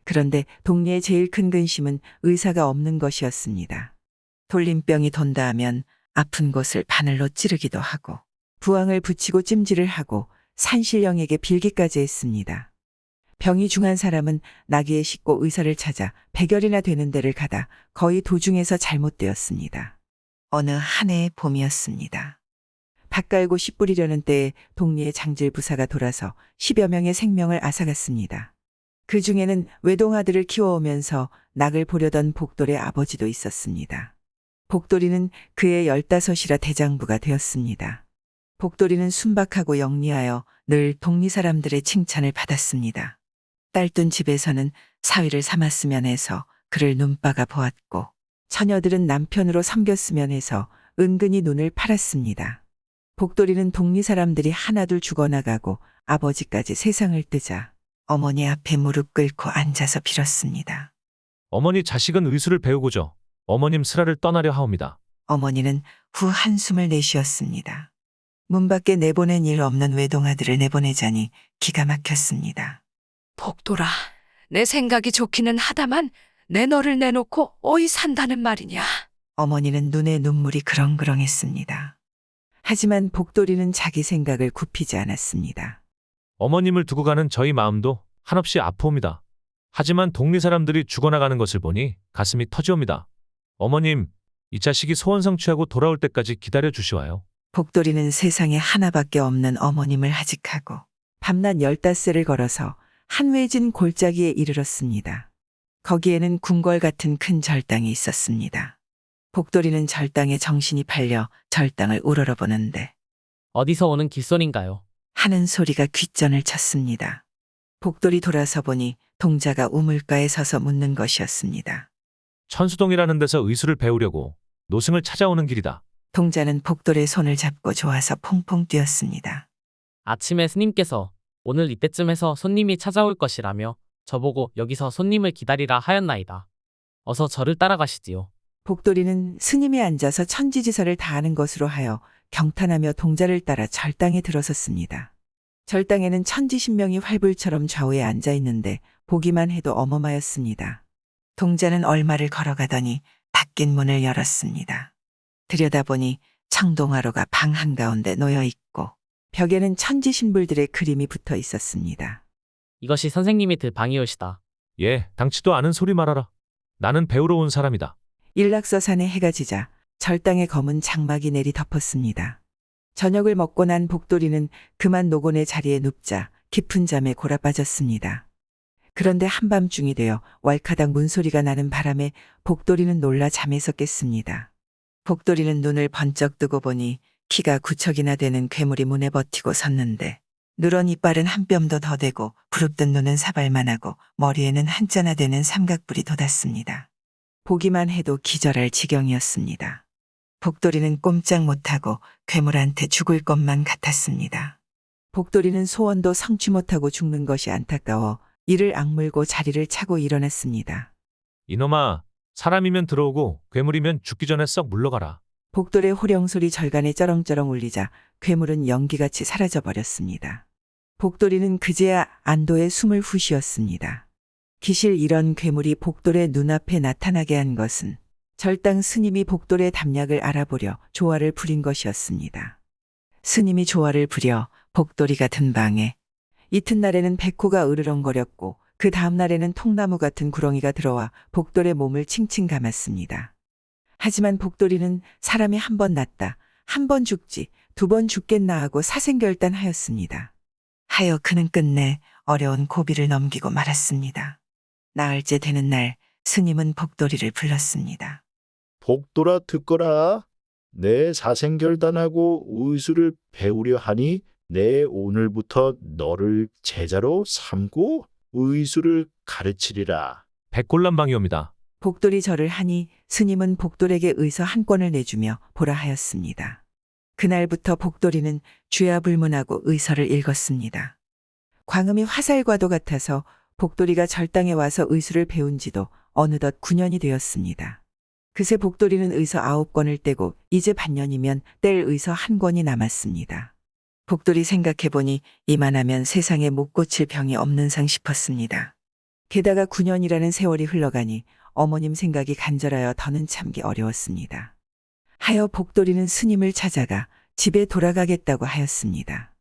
그런데 동리의 제일 큰 근심은 의사가 없는 것이었습니다. 돌림병이 돈다 하면 아픈 곳을 바늘로 찌르기도 하고 부항을 붙이고 찜질을 하고 산신령에게 빌기까지 했습니다. 병이 중한 사람은 나귀에 싣고 의사를 찾아 100여리나 되는 데를 가다 거의 도중에서 잘못되었습니다. 어느 한 해의 봄이었습니다. 밭 갈고 씨 뿌리려는 때에 동리의 장질 부사가 돌아서 10여 명의 생명을 앗아갔습니다. 그 중에는 외동아들을 키워오면서 낙을 보려던 복돌의 아버지도 있었습니다. 복돌이는 그의 15이라 대장부가 되었습니다. 복돌이는 순박하고 영리하여 늘 동리 사람들의 칭찬을 받았습니다. 딸둔 집에서는 사위를 삼았으면 해서 그를 눈바가 보았고 처녀들은 남편으로 섬겼으면 해서 은근히 눈을 팔았습니다. 복돌이는 동리 사람들이 하나둘 죽어나가고 아버지까지 세상을 뜨자 어머니 앞에 무릎 꿇고 앉아서 빌었습니다. 어머니 자식은 의술을 배우고죠. 어머님 슬하를 떠나려 하옵니다. 어머니는 후 한숨을 내쉬었습니다. 문 밖에 내보낸 일 없는 외동아들을 내보내자니 기가 막혔습니다. 복돌아, 내 생각이 좋기는 하다만 내 너를 내놓고 어이 산다는 말이냐. 어머니는 눈에 눈물이 그렁그렁했습니다. 하지만 복돌이는 자기 생각을 굽히지 않았습니다. 어머님을 두고 가는 저희 마음도 한없이 아프옵니다. 하지만 동리 사람들이 죽어나가는 것을 보니 가슴이 터지옵니다. 어머님, 이 자식이 소원 성취하고 돌아올 때까지 기다려 주시와요. 복돌이는 세상에 하나밖에 없는 어머님을 하직하고 밤낮 15세를 걸어서 한외진 골짜기에 이르렀습니다. 거기에는 궁궐 같은 큰 절당이 있었습니다. 복돌이는 절당에 정신이 팔려 절당을 우러러보는데 어디서 오는 길손인가요? 하는 소리가 귓전을 쳤습니다. 복돌이 돌아서 보니 동자가 우물가에 서서 묻는 것이었습니다. 천수동이라는 데서 의술을 배우려고 노승을 찾아오는 길이다. 동자는 복돌의 손을 잡고 좋아서 퐁퐁 뛰었습니다. 아침에 스님께서 오늘 이때쯤에서 손님이 찾아올 것이라며 저보고 여기서 손님을 기다리라 하였나이다. 어서 저를 따라가시지요. 복돌이는 스님이 앉아서 천지지설을 다하는 것으로 하여 경탄하며 동자를 따라 절당에 들어섰습니다. 절당에는 천지신명이 활불처럼 좌우에 앉아 있는데 보기만 해도 어마마였습니다. 동자는 얼마를 걸어가더니 닫힌 문을 열었습니다. 들여다보니 청동화로가 방 한가운데 놓여 있고 벽에는 천지신불들의 그림이 붙어 있었습니다. 이것이 선생님이 들 방이올시다. 예, 당치도 않은 소리 말아라. 나는 배우러 온 사람이다. 일락서산에 해가 지자 절당의 검은 장막이 내리 덮었습니다. 저녁을 먹고 난 복돌이는 그만 노곤의 자리에 눕자 깊은 잠에 골아빠졌습니다. 그런데 한밤중이 되어 왈카닥 문소리가 나는 바람에 복돌이는 놀라 잠에서 깼습니다. 복돌이는 눈을 번쩍 뜨고 보니 키가 9척이나 되는 괴물이 문에 버티고 섰는데 누런 이빨은 한 뼘도 더 되고 부릅뜬 눈은 사발만하고 머리에는 한자나 되는 삼각뿔이 돋았습니다. 보기만 해도 기절할 지경이었습니다. 복돌이는 꼼짝 못하고 괴물한테 죽을 것만 같았습니다. 복돌이는 소원도 성취 못하고 죽는 것이 안타까워 이를 악물고 자리를 차고 일어났습니다. 이놈아, 사람이면 들어오고 괴물이면 죽기 전에 썩 물러가라. 복돌의 호령소리 절간에 쩌렁쩌렁 울리자 괴물은 연기같이 사라져버렸습니다. 복돌이는 그제야 안도의 숨을 후쉬었습니다. 기실 이런 괴물이 복돌의 눈앞에 나타나게 한 것은 절당 스님이 복돌의 담략을 알아보려 조화를 부린 것이었습니다. 스님이 조화를 부려 복돌이가 든 방에 이튿날에는 백호가 으르렁거렸고 그 다음날에는 통나무 같은 구렁이가 들어와 복돌의 몸을 칭칭 감았습니다. 하지만 복돌이는 사람이 한 번 났다, 한 번 죽지, 2번 죽겠나 하고 사생결단하였습니다. 하여 그는 끝내 어려운 고비를 넘기고 말았습니다. 나흘째 되는 날 스님은 복돌이를 불렀습니다. 복돌아 듣거라. 내 사생결단하고 의술을 배우려 하니 내 오늘부터 너를 제자로 삼고 의술을 가르치리라. 백골람방이옵니다. 복돌이 절을 하니 스님은 복돌에게 의서 한 권을 내주며 보라 하였습니다. 그날부터 복돌이는 주야 불문하고 의서를 읽었습니다. 광음이 화살과도 같아서 복돌이가 절당에 와서 의술을 배운 지도 어느덧 9년이 되었습니다. 그새 복돌이는 의서 9권을 떼고 이제 반년이면 뗄 의서 1권이 남았습니다. 복돌이 생각해보니 이만하면 세상에 못 고칠 병이 없는 상 싶었습니다. 게다가 9년이라는 세월이 흘러가니 어머님 생각이 간절하여 더는 참기 어려웠습니다. 하여 복돌이는 스님을 찾아가 집에 돌아가겠다고 하였습니다.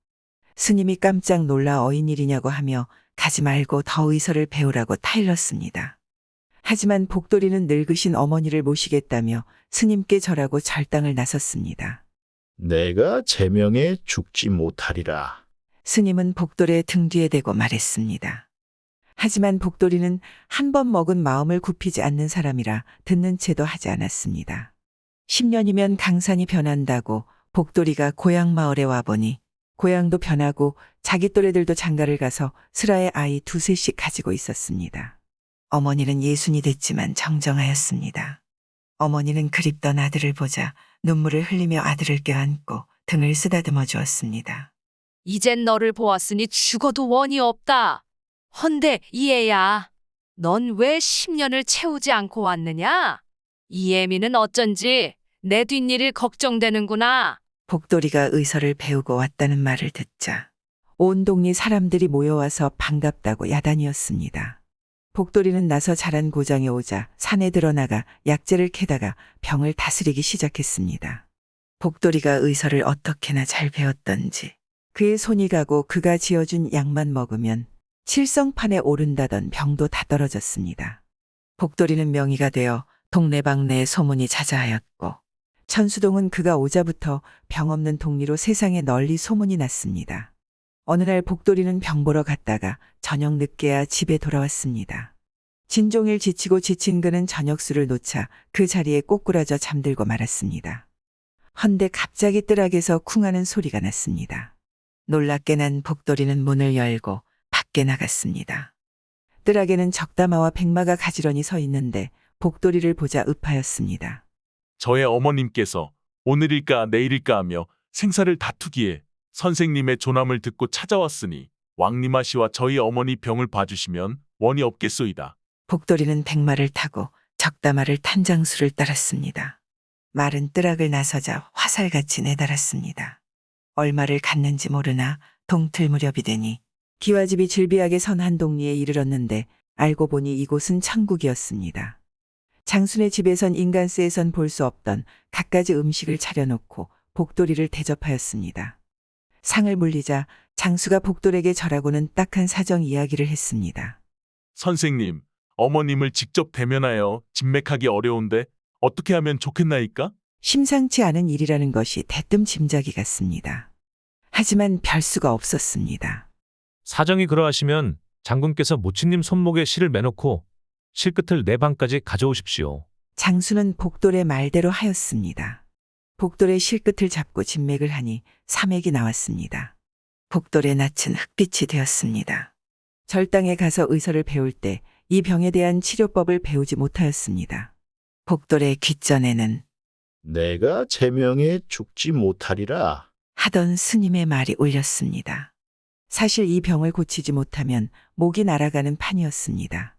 스님이 깜짝 놀라 어인일이냐고 하며 가지 말고 더 의서를 배우라고 타일렀습니다. 하지만 복돌이는 늙으신 어머니를 모시겠다며 스님께 절하고 절당을 나섰습니다. 내가 제명에 죽지 못하리라. 스님은 복돌의 등 뒤에 대고 말했습니다. 하지만 복돌이는 한 번 먹은 마음을 굽히지 않는 사람이라 듣는 채도 하지 않았습니다. 10년이면 강산이 변한다고 복돌이가 고향 마을에 와보니 고향도 변하고 자기 또래들도 장가를 가서 슬하에 아이 두셋씩 가지고 있었습니다. 어머니는 예순이 됐지만 정정하였습니다. 어머니는 그립던 아들을 보자 눈물을 흘리며 아들을 껴안고 등을 쓰다듬어 주었습니다. 이젠 너를 보았으니 죽어도 원이 없다. 헌데 이애야, 넌 왜 10년을 채우지 않고 왔느냐? 이애미는 어쩐지 내 뒷일이 걱정되는구나. 복돌이가 의서를 배우고 왔다는 말을 듣자 온 동네 사람들이 모여와서 반갑다고 야단이었습니다. 복돌이는 나서 자란 고장에 오자 산에 들어나가 약재를 캐다가 병을 다스리기 시작했습니다. 복돌이가 의서를 어떻게나 잘 배웠던지 그의 손이 가고 그가 지어준 약만 먹으면 칠성판에 오른다던 병도 다 떨어졌습니다. 복돌이는 명의가 되어 동네방네에 소문이 자자하였고 천수동은 그가 오자부터 병 없는 동리로 세상에 널리 소문이 났습니다. 어느 날 복돌이는 병 보러 갔다가 저녁 늦게야 집에 돌아왔습니다. 진종일 지치고 지친 그는 저녁술을 놓자 그 자리에 꼬꾸라져 잠들고 말았습니다. 헌데 갑자기 뜰악에서 쿵하는 소리가 났습니다. 놀랍게 난 복돌이는 문을 열고 밖에 나갔습니다. 뜰악에는 적다마와 백마가 가지런히 서 있는데 복돌이를 보자 읍하였습니다. 저의 어머님께서 오늘일까 내일일까 하며 생사를 다투기에 선생님의 조남을 듣고 찾아왔으니 왕님아씨와 저희 어머니 병을 봐주시면 원이 없겠소이다. 복돌이는 백마를 타고 적다마를 탄 장수를 따랐습니다. 말은 뜰악을 나서자 화살같이 내달았습니다. 얼마를 갔는지 모르나 동틀 무렵이 되니 기와집이 질비하게 선 한 동리에 이르렀는데 알고 보니 이곳은 천국이었습니다. 장순의 집에선 인간세에선 볼 수 없던 갖가지 음식을 차려놓고 복돌이를 대접하였습니다. 상을 물리자 장수가 복돌에게 절하고는 딱한 사정 이야기를 했습니다. 선생님, 어머님을 직접 대면하여 진맥하기 어려운데 어떻게 하면 좋겠나이까? 심상치 않은 일이라는 것이 대뜸 짐작이 갔습니다. 하지만 별 수가 없었습니다. 사정이 그러하시면 장군께서 모친님 손목에 실을 매놓고 실끝을 내 방까지 가져오십시오. 장수는 복돌의 말대로 하였습니다. 복돌의 실끝을 잡고 진맥을 하니 사맥이 나왔습니다. 복돌의 낯은 흑빛이 되었습니다. 절당에 가서 의서를 배울 때 이 병에 대한 치료법을 배우지 못하였습니다. 복돌의 귓전에는 내가 제명에 죽지 못하리라. 하던 스님의 말이 울렸습니다. 사실 이 병을 고치지 못하면 목이 날아가는 판이었습니다.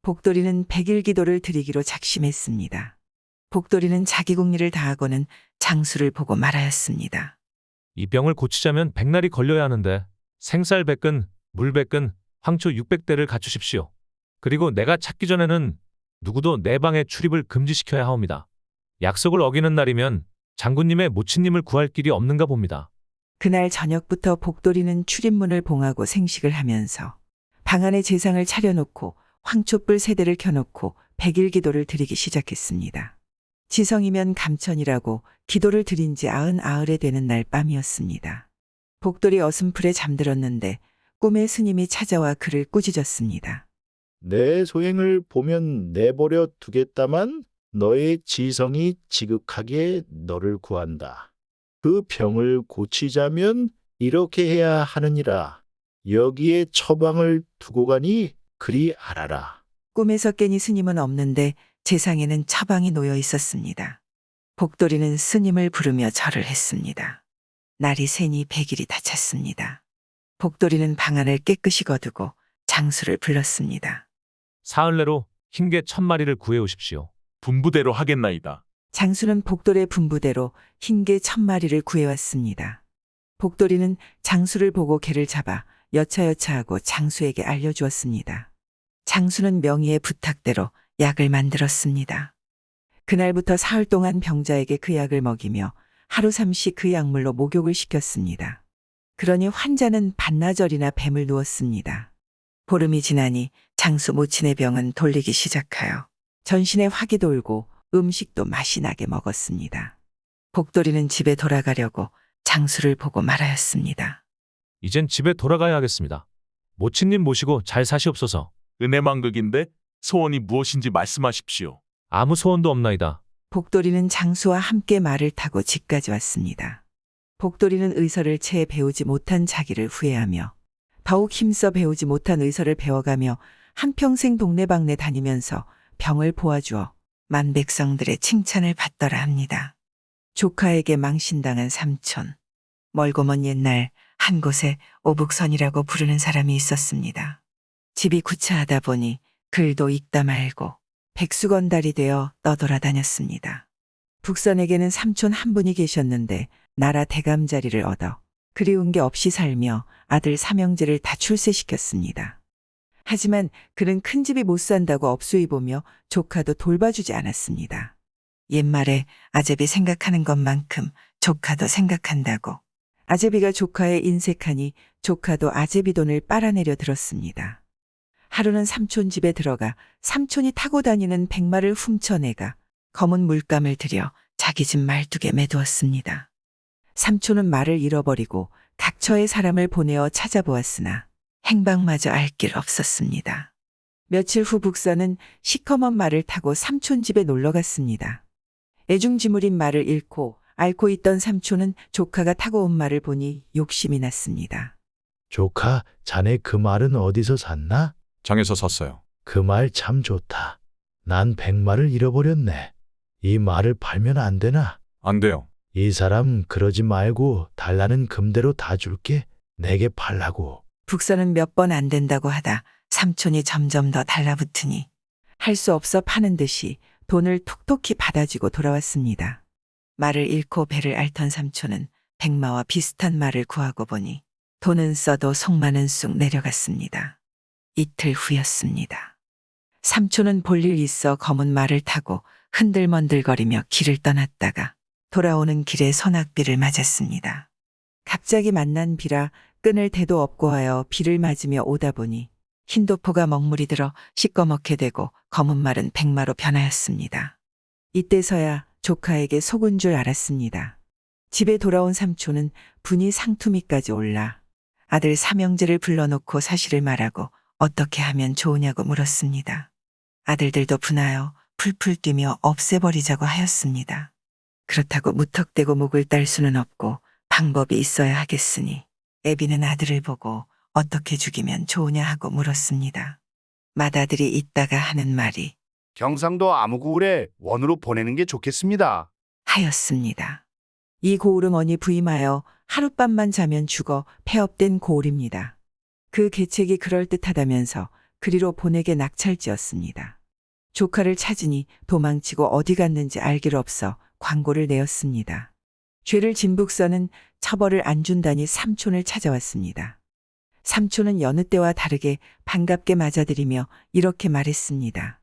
복돌이는 100일 기도를 드리기로 작심했습니다. 복돌이는 자기 국리를 다하고는 장수를 보고 말하였습니다. 이 병을 고치자면 100날이 걸려야 하는데 생쌀 100근, 물 100근, 황초 600대를 갖추십시오. 그리고 내가 찾기 전에는 누구도 내 방에 출입을 금지시켜야 하옵니다. 약속을 어기는 날이면 장군님의 모친님을 구할 길이 없는가 봅니다. 그날 저녁부터 복돌이는 출입문을 봉하고 생식을 하면서 방 안에 제상을 차려놓고 황촛불 3대를 켜놓고 100일 기도를 드리기 시작했습니다. 지성이면 감천이라고 기도를 드린 지 90아흘에 되는 날 밤이었습니다. 복돌이 어슴풀에 잠들었는데 꿈에 스님이 찾아와 그를 꾸짖었습니다. 내 소행을 보면 내버려 두겠다만 너의 지성이 지극하게 너를 구한다. 그 병을 고치자면 이렇게 해야 하느니라. 여기에 처방을 두고 가니 그리 알아라. 꿈에서 깨니 스님은 없는데 제상에는 처방이 놓여 있었습니다. 복돌이는 스님을 부르며 절을 했습니다. 날이 새니 100일이 다 찼습니다. 복돌이는 방 안을 깨끗이 거두고 장수를 불렀습니다. 사흘 내로 흰개 1000마리를 구해오십시오. 분부대로 하겠나이다. 장수는 복돌의 분부대로 흰개 1000마리를 구해왔습니다. 복돌이는 장수를 보고 개를 잡아 여차여차하고 장수에게 알려주었습니다. 장수는 명희의 부탁대로 약을 만들었습니다. 그날부터 사흘 동안 병자에게 그 약을 먹이며 하루 삼시 그 약물로 목욕을 시켰습니다. 그러니 환자는 반나절이나 뱀을 누웠습니다. 보름이 지나니 장수 모친의 병은 돌리기 시작하여 전신에 확이 돌고 음식도 맛이 나게 먹었습니다. 복돌이는 집에 돌아가려고 장수를 보고 말하였습니다. 이젠 집에 돌아가야 하겠습니다. 모친님 모시고 잘 사시옵소서. 은혜만극인데 소원이 무엇인지 말씀하십시오. 아무 소원도 없나이다. 복돌이는 장수와 함께 말을 타고 집까지 왔습니다. 복돌이는 의서를 채 배우지 못한 자기를 후회하며 더욱 힘써 배우지 못한 의서를 배워가며 한평생 동네방네 다니면서 병을 보아주어 만백성들의 칭찬을 받더라 합니다. 조카에게 망신당한 삼촌. 멀고 먼 옛날 한 곳에 오북선이라고 부르는 사람이 있었습니다. 집이 구차하다 보니 글도 읽다 말고 백수건달이 되어 떠돌아다녔습니다. 북선에게는 삼촌 한 분이 계셨는데 나라 대감자리를 얻어 그리운 게 없이 살며 아들 삼형제를 다 출세시켰습니다. 하지만 그는 큰 집이 못 산다고 업수이 보며 조카도 돌봐주지 않았습니다. 옛말에 아제비 생각하는 것만큼 조카도 생각한다고 아제비가 조카에 인색하니 조카도 아제비 돈을 빨아내려 들었습니다. 하루는 삼촌 집에 들어가 삼촌이 타고 다니는 백마를 훔쳐내가 검은 물감을 들여 자기 집 말뚝에 매두었습니다. 삼촌은 말을 잃어버리고 각처의 사람을 보내어 찾아보았으나 행방마저 알 길 없었습니다. 며칠 후 북선은 시커먼 말을 타고 삼촌 집에 놀러 갔습니다. 애중지물인 말을 잃고 앓고 있던 삼촌은 조카가 타고 온 말을 보니 욕심이 났습니다. 조카, 자네 그 말은 어디서 샀나? 장에서 샀어요. 그 말 참 좋다. 난 백마를 잃어버렸네. 이 말을 팔면 안 되나? 안 돼요. 이 사람 그러지 말고 달라는 금대로 다 줄게. 내게 팔라고. 북선은 몇 번 안 된다고 하다 삼촌이 점점 더 달라붙으니 할 수 없어 파는 듯이 돈을 톡톡히 받아주고 돌아왔습니다. 말을 잃고 배를 앓던 삼촌은 백마와 비슷한 말을 구하고 보니 돈은 써도 속만은 쑥 내려갔습니다. 이틀 후였습니다. 삼촌은 볼일 있어 검은 말을 타고 흔들먼들거리며 길을 떠났다가 돌아오는 길에 소낙비를 맞았습니다. 갑자기 만난 비라 끈을 대도 없고 하여 비를 맞으며 오다 보니 흰도포가 먹물이 들어 시꺼멓게 되고 검은 말은 백마로 변하였습니다. 이때서야 조카에게 속은 줄 알았습니다. 집에 돌아온 삼촌은 분이 상투미까지 올라 아들 삼형제를 불러놓고 사실을 말하고 어떻게 하면 좋으냐고 물었습니다. 아들들도 분하여 풀풀 뛰며 없애버리자고 하였습니다. 그렇다고 무턱대고 목을 딸 수는 없고 방법이 있어야 하겠으니 애비는 아들을 보고 어떻게 죽이면 좋으냐 하고 물었습니다. 맏아들이 있다가 하는 말이 경상도 아무구울에 원으로 보내는 게 좋겠습니다. 하였습니다. 이 고울은 어니 부임하여 하룻밤만 자면 죽어 폐업된 고울입니다. 그 계책이 그럴듯하다면서 그리로 보내게 낙찰지었습니다. 조카를 찾으니 도망치고 어디 갔는지 알 길 없어 광고를 내었습니다. 죄를 진 북선은 처벌을 안 준다니 삼촌을 찾아왔습니다. 삼촌은 여느 때와 다르게 반갑게 맞아들이며 이렇게 말했습니다.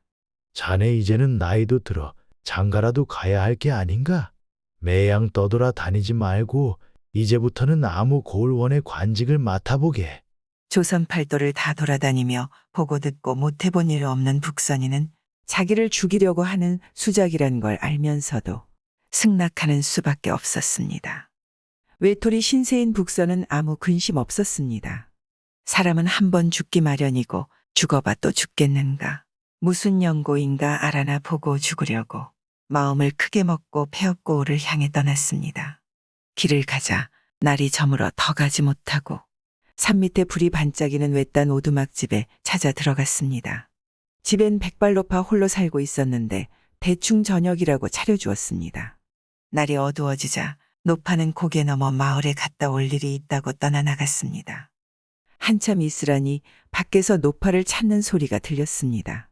자네 이제는 나이도 들어 장가라도 가야 할 게 아닌가? 매양 떠돌아 다니지 말고 이제부터는 아무 고을원의 관직을 맡아보게. 조선 팔도를 다 돌아다니며 보고 듣고 못해본 일 없는 북선이는 자기를 죽이려고 하는 수작이란 걸 알면서도 승낙하는 수밖에 없었습니다. 외톨이 신세인 북선은 아무 근심 없었습니다. 사람은 한 번 죽기 마련이고 죽어봐 또 죽겠는가. 무슨 연고인가 알아나 보고 죽으려고 마음을 크게 먹고 폐업고을을 향해 떠났습니다. 길을 가자 날이 저물어 더 가지 못하고 산 밑에 불이 반짝이는 외딴 오두막집에 찾아 들어갔습니다. 집엔 백발로파 홀로 살고 있었는데 대충 저녁이라고 차려주었습니다. 날이 어두워지자 노파는 고개 넘어 마을에 갔다 올 일이 있다고 떠나 나갔습니다. 한참 있으라니 밖에서 노파를 찾는 소리가 들렸습니다.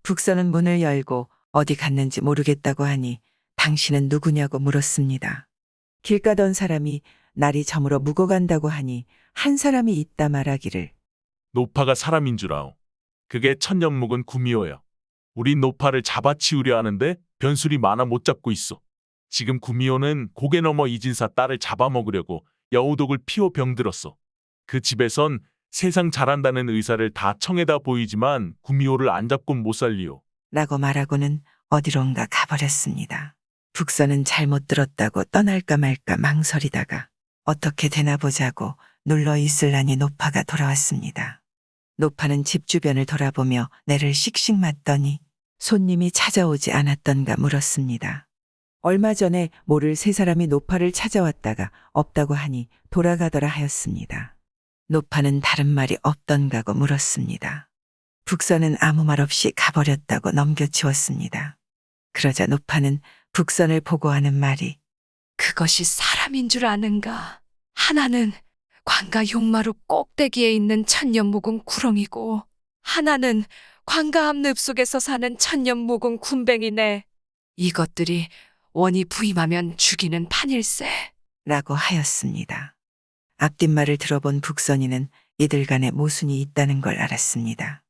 북선은 문을 열고 어디 갔는지 모르겠다고 하니 당신은 누구냐고 물었습니다. 길 가던 사람이 날이 저물어 묵어간다고 하니 한 사람이 있다 말하기를 노파가 사람인 줄 아오. 그게 천년 묵은 구미호여. 우리 노파를 잡아치우려 하는데 변술이 많아 못 잡고 있어. 지금 구미호는 고개 넘어 이진사 딸을 잡아먹으려고 여우독을 피워 병들었어. 그 집에선 세상 잘한다는 의사를 다 청해다 보이지만 구미호를 안 잡곤 못 살리오. 라고 말하고는 어디론가 가버렸습니다. 북선은 잘못 들었다고 떠날까 말까 망설이다가 어떻게 되나 보자고 눌러 있을라니 노파가 돌아왔습니다. 노파는 집 주변을 돌아보며 내를 씩씩 맞더니 손님이 찾아오지 않았던가 물었습니다. 얼마 전에 모를 세 사람이 노파를 찾아왔다가 없다고 하니 돌아가더라 하였습니다. 노파는 다른 말이 없던가고 물었습니다. 북선은 아무 말 없이 가버렸다고 넘겨치웠습니다. 그러자 노파는 북선을 보고 하는 말이 그것이 사람인 줄 아는가? 하나는 관가 용마루 꼭대기에 있는 천년 묵은 구렁이고 하나는 관가 앞 늪속에서 사는 천년 묵은 군뱅이네. 이것들이 원이 부임하면 죽이는 판일세. 라고 하였습니다. 앞뒷말을 들어본 북선이는 이들 간에 모순이 있다는 걸 알았습니다.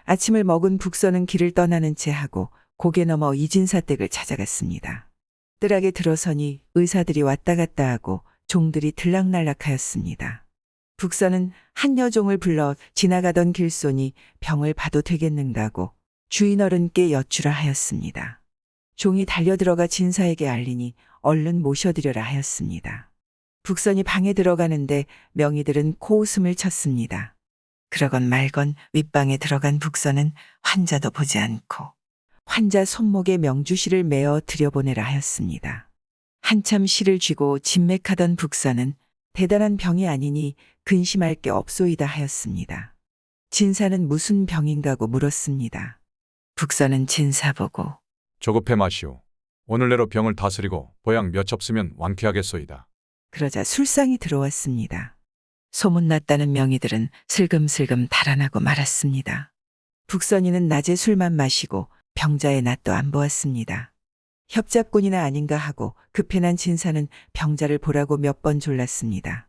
아침을 먹은 북선은 길을 떠나는 채 하고 고개 넘어 이진사 댁을 찾아갔습니다. 뜰하게 들어서니 의사들이 왔다 갔다 하고 종들이 들락날락하였습니다. 북선은 한 여종을 불러 지나가던 길손이 병을 봐도 되겠는가고 주인 어른께 여쭈라 하였습니다. 종이 달려들어가 진사에게 알리니 얼른 모셔드려라 하였습니다. 북선이 방에 들어가는데 명의들은 코웃음을 쳤습니다. 그러건 말건 윗방에 들어간 북선은 환자도 보지 않고 환자 손목에 명주실을 메어 들여보내라 하였습니다. 한참 실을 쥐고 진맥하던 북선은 대단한 병이 아니니 근심할 게 없소이다 하였습니다. 진사는 무슨 병인가고 물었습니다. 북선은 진사 보고 조급해 마시오. 오늘 내로 병을 다스리고 보약 몇 첩쓰면 완쾌하겠소이다. 그러자 술상이 들어왔습니다. 소문났다는 명의들은 슬금슬금 달아나고 말았습니다. 북선이는 낮에 술만 마시고 병자의 낯도 안 보았습니다. 협잡꾼이나 아닌가 하고 급해 난 진사는 병자를 보라고 몇 번 졸랐습니다.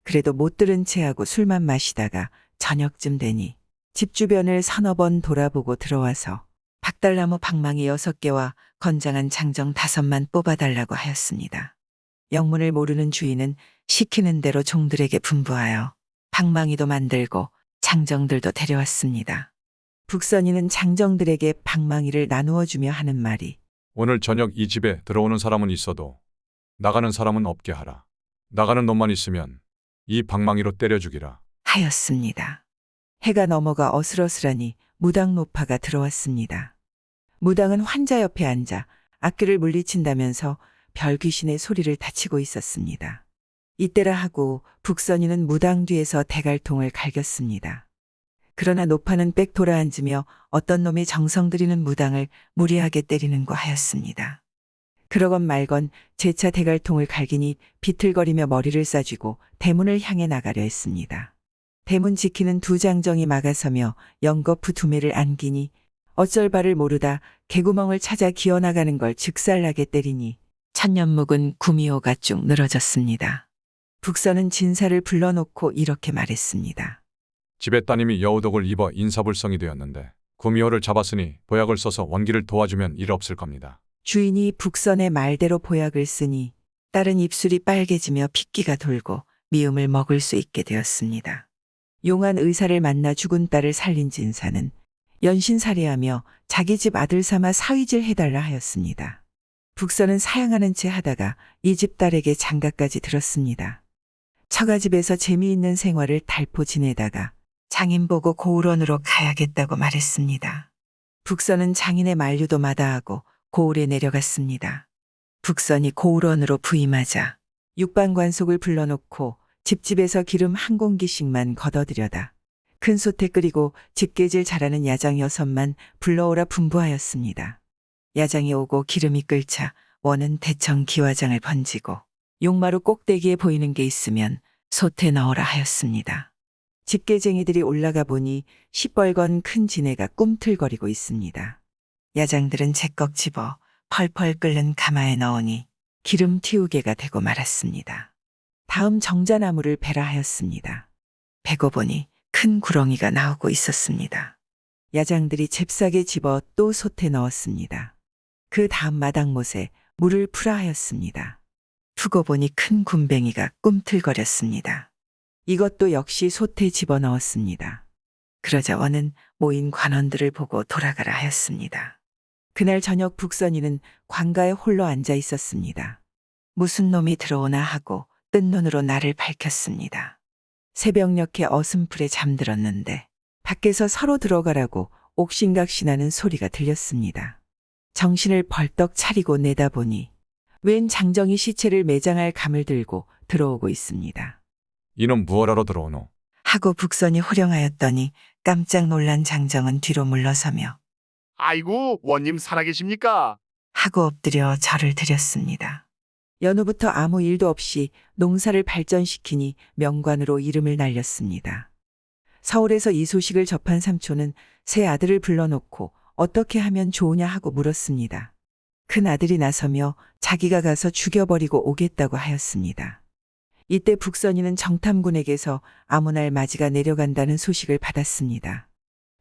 그래도 못 들은 채하고 술만 마시다가 저녁쯤 되니 집 주변을 서너 번 돌아보고 들어와서 박달나무 방망이 6개와 건장한 장정 5만 뽑아달라고 하였습니다. 영문을 모르는 주인은 시키는 대로 종들에게 분부하여 방망이도 만들고 장정들도 데려왔습니다. 북선이는 장정들에게 방망이를 나누어 주며 하는 말이 오늘 저녁 이 집에 들어오는 사람은 있어도 나가는 사람은 없게 하라. 나가는 놈만 있으면 이 방망이로 때려 죽이라. 하였습니다. 해가 넘어가 어슬어슬하니 무당 노파가 들어왔습니다. 무당은 환자 옆에 앉아 악귀를 물리친다면서 별귀신의 소리를 다치고 있었습니다. 이때라 하고 북선이는 무당 뒤에서 대갈통을 갈겼습니다. 그러나 노파는 빽 돌아앉으며 어떤 놈이 정성 들이는 무당을 무리하게 때리는고 하였습니다. 그러건 말건 재차 대갈통을 갈기니 비틀거리며 머리를 싸쥐고 대문을 향해 나가려 했습니다. 대문 지키는 두 장정이 막아서며 연거푸 2매를 안기니 어쩔 바를 모르다 개구멍을 찾아 기어나가는 걸 즉살나게 때리니 천년 묵은 구미호가 쭉 늘어졌습니다. 북선은 진사를 불러놓고 이렇게 말했습니다. 집에 따님이 여우독을 입어 인사불성이 되었는데 구미호를 잡았으니 보약을 써서 원기를 도와주면 일 없을 겁니다. 주인이 북선의 말대로 보약을 쓰니 딸은 입술이 빨개지며 핏기가 돌고 미움을 먹을 수 있게 되었습니다. 용한 의사를 만나 죽은 딸을 살린 진사는 연신살이하며 자기 집 아들 삼아 사위질 해달라 하였습니다. 북선은 사양하는 채 하다가 이 집 딸에게 장가까지 들었습니다. 처가집에서 재미있는 생활을 달포 지내다가 장인 보고 고을원으로 가야겠다고 말했습니다. 북선은 장인의 만류도 마다하고 고을에 내려갔습니다. 북선이 고을원으로 부임하자 육반관속을 불러놓고 집집에서 기름 한 공기씩만 걷어들여다 큰 솥에 끓이고 집게질 잘하는 야장 6만 불러오라 분부하였습니다. 야장이 오고 기름이 끓자 원은 대청 기와장을 번지고 용마루 꼭대기에 보이는 게 있으면 솥에 넣어라 하였습니다. 집게쟁이들이 올라가 보니 시뻘건 큰 지네가 꿈틀거리고 있습니다. 야장들은 제꺽 집어 펄펄 끓는 가마에 넣으니 기름 튀우개가 되고 말았습니다. 다음 정자나무를 베라 하였습니다. 베고 보니 큰 구렁이가 나오고 있었습니다. 야장들이 잽싸게 집어 또 솥에 넣었습니다. 그 다음 마당못에 물을 풀어 하였습니다. 두고 보니 큰 굼벵이가 꿈틀거렸습니다. 이것도 역시 솥에 집어넣었습니다. 그러자 원은 모인 관원들을 보고 돌아가라 하였습니다. 그날 저녁 북선이는 관가에 홀로 앉아 있었습니다. 무슨 놈이 들어오나 하고 뜬 눈으로 나를 밝혔습니다. 새벽녘에 어슴풀에 잠들었는데 밖에서 서로 들어가라고 옥신각신하는 소리가 들렸습니다. 정신을 벌떡 차리고 내다보니 웬 장정이 시체를 매장할 감을 들고 들어오고 있습니다. 이놈 무얼하러 들어오노? 하고 북선이 호령하였더니 깜짝 놀란 장정은 뒤로 물러서며 아이고, 원님 살아계십니까? 하고 엎드려 절을 드렸습니다. 연후부터 아무 일도 없이 농사를 발전시키니 명관으로 이름을 날렸습니다. 서울에서 이 소식을 접한 삼촌은 새 아들을 불러놓고 어떻게 하면 좋으냐 하고 물었습니다. 큰 아들이 나서며 자기가 가서 죽여버리고 오겠다고 하였습니다. 이때 북선이는 정탐군에게서 아무 날 맞이가 내려간다는 소식을 받았습니다.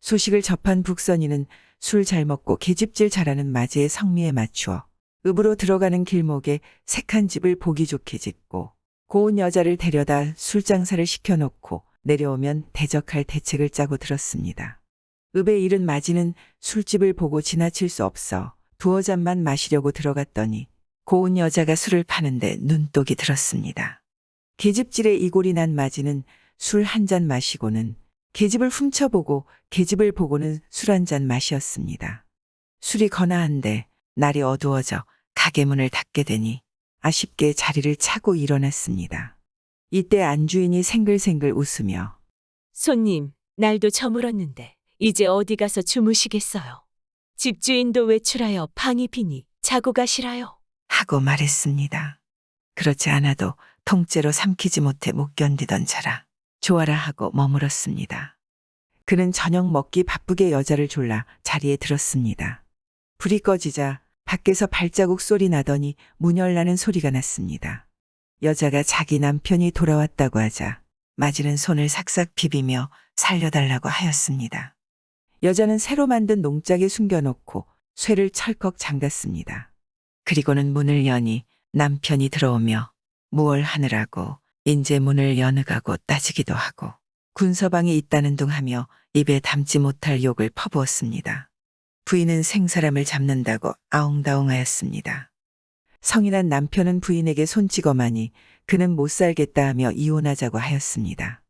소식을 접한 북선이는 술 잘 먹고 계집질 잘하는 맞이의 성미에 맞추어 읍으로 들어가는 길목에 색한 집을 보기 좋게 짓고 고운 여자를 데려다 술장사를 시켜놓고 내려오면 대적할 대책을 짜고 들었습니다. 읍에 이른 맞이는 술집을 보고 지나칠 수 없어 두어 잔만 마시려고 들어갔더니 고운 여자가 술을 파는데 눈독이 들었습니다. 계집질에 이골이 난 맞이는 술 한 잔 마시고는 계집을 훔쳐보고 계집을 보고는 술 한 잔 마시었습니다. 술이 거나한데 날이 어두워져 가게 문을 닫게 되니 아쉽게 자리를 차고 일어났습니다. 이때 안주인이 생글생글 웃으며 손님, 날도 저물었는데 이제 어디 가서 주무시겠어요? 집주인도 외출하여 방이 비니 자고 가시라요. 하고 말했습니다. 그렇지 않아도 통째로 삼키지 못해 못 견디던 차라 좋아라 하고 머물었습니다. 그는 저녁 먹기 바쁘게 여자를 졸라 자리에 들었습니다. 불이 꺼지자 밖에서 발자국 소리 나더니 문 열라는 소리가 났습니다. 여자가 자기 남편이 돌아왔다고 하자 맞이는 손을 삭삭 비비며 살려달라고 하였습니다. 여자는 새로 만든 농짝에 숨겨놓고 쇠를 철컥 잠갔습니다. 그리고는 문을 여니 남편이 들어오며 무얼 하느라고 인제 문을 여느가고 따지기도 하고 군서방이 있다는 둥 하며 입에 담지 못할 욕을 퍼부었습니다. 부인은 생사람을 잡는다고 아웅다웅하였습니다. 성인한 남편은 부인에게 손찌검하니 그는 못 살겠다 하며 이혼하자고 하였습니다.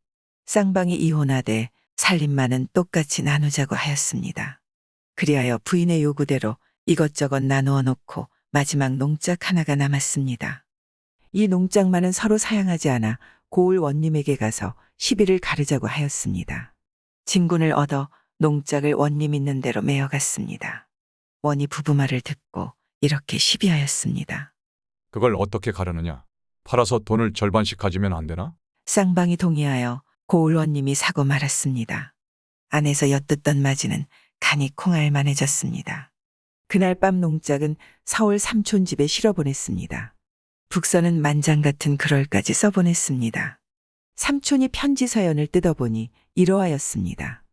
쌍방이 이혼하되 살림만은 똑같이 나누자고 하였습니다. 그리하여 부인의 요구대로 이것저것 나누어 놓고 마지막 농짝 하나가 남았습니다. 이 농짝만은 서로 사양하지 않아 고을 원님에게 가서 시비를 가르자고 하였습니다. 진군을 얻어 농짝을 원님 있는 대로 메어갔습니다. 원이 부부 말을 듣고 이렇게 시비하였습니다. 그걸 어떻게 가르느냐? 팔아서 돈을 절반씩 가지면 안 되나? 쌍방이 동의하여 고을 원님이 사고 말았습니다. 안에서 엿듣던 맞이는 간이 콩알만해졌습니다. 그날 밤 농짝은 서울 삼촌 집에 실어보냈습니다. 북선은 만장 같은 글월까지 써보냈습니다. 삼촌이 편지 사연을 뜯어보니 이러하였습니다.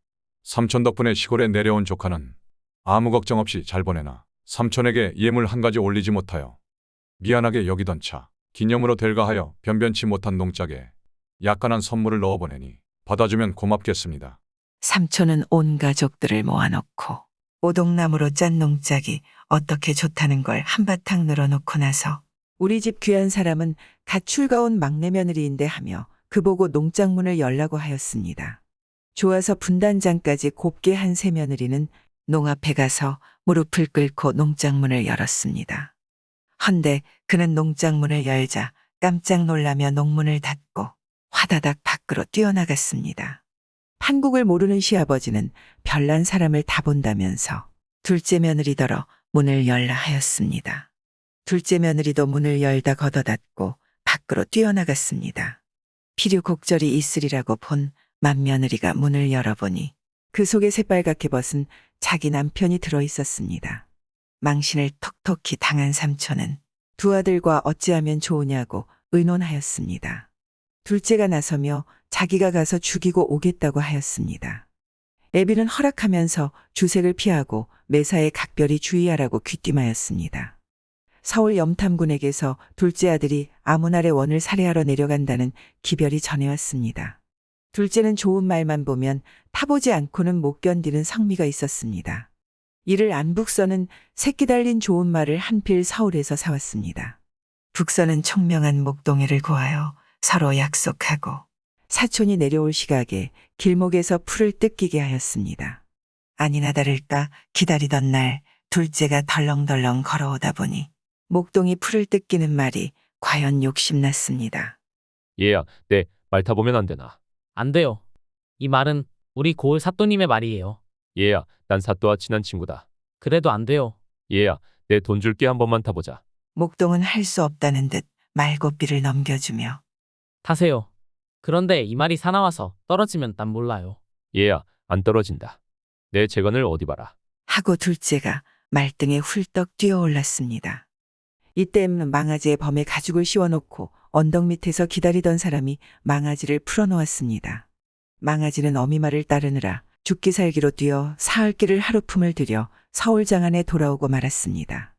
삼촌 덕분에 시골에 내려온 조카는 아무 걱정 없이 잘 보내나 삼촌에게 예물 한 가지 올리지 못하여 미안하게 여기던 차 기념으로 될까 하여 변변치 못한 농짝에 약간한 선물을 넣어보내니 받아주면 고맙겠습니다. 삼촌은 온 가족들을 모아놓고 오동나무로 짠 농짝이 어떻게 좋다는 걸 한바탕 늘어놓고 나서 우리 집 귀한 사람은 갓 출가온 막내 며느리인데 하며 그보고 농짝문을 열라고 하였습니다. 좋아서 분단장까지 곱게 한 새 며느리는 농 앞에 가서 무릎을 꿇고 농짝문을 열었습니다. 헌데 그는 농짝문을 열자 깜짝 놀라며 농문을 닫고 화다닥 밖으로 뛰어나갔습니다. 한국을 모르는 시아버지는 별난 사람을 다 본다면서 둘째 며느리더러 문을 열라 하였습니다. 둘째 며느리도 문을 열다 걷어닫고 밖으로 뛰어나갔습니다. 필요곡절이 있으리라고 본 맏며느리가 문을 열어보니 그 속에 새빨갛게 벗은 자기 남편이 들어있었습니다. 망신을 톡톡히 당한 삼촌은 두 아들과 어찌하면 좋으냐고 의논하였습니다. 둘째가 나서며 자기가 가서 죽이고 오겠다고 하였습니다. 애비는 허락하면서 주색을 피하고 매사에 각별히 주의하라고 귀띔하였습니다. 서울 염탐군에게서 둘째 아들이 아문알의 원을 살해하러 내려간다는 기별이 전해왔습니다. 둘째는 좋은 말만 보면 타보지 않고는 못 견디는 성미가 있었습니다. 이를 안 북서는 새끼 달린 좋은 말을 한 필 서울에서 사왔습니다. 북서는 총명한 목동이를 구하여 서로 약속하고 사촌이 내려올 시각에 길목에서 풀을 뜯기게 하였습니다. 아니나 다를까 기다리던 날 둘째가 덜렁덜렁 걸어오다 보니 목동이 풀을 뜯기는 말이 과연 욕심났습니다. 얘야, 내 말 타보면 안 되나? 안 돼요. 이 말은 우리 고을 사또님의 말이에요. 얘야, 난 사또와 친한 친구다. 그래도 안 돼요. 얘야, 내 돈 줄게 한 번만 타보자. 목동은 할 수 없다는 듯 말고삐를 넘겨주며 타세요. 그런데 이 말이 사나워서 떨어지면 난 몰라요. 얘야, 안 떨어진다. 내 재건을 어디 봐라. 하고 둘째가 말등에 훌떡 뛰어올랐습니다. 이때는 망아지의 범에 가죽을 씌워놓고 언덕 밑에서 기다리던 사람이 망아지를 풀어놓았습니다. 망아지는 어미말을 따르느라 죽기 살기로 뛰어 사흘길을 하루품을 들여 서울 장안에 돌아오고 말았습니다.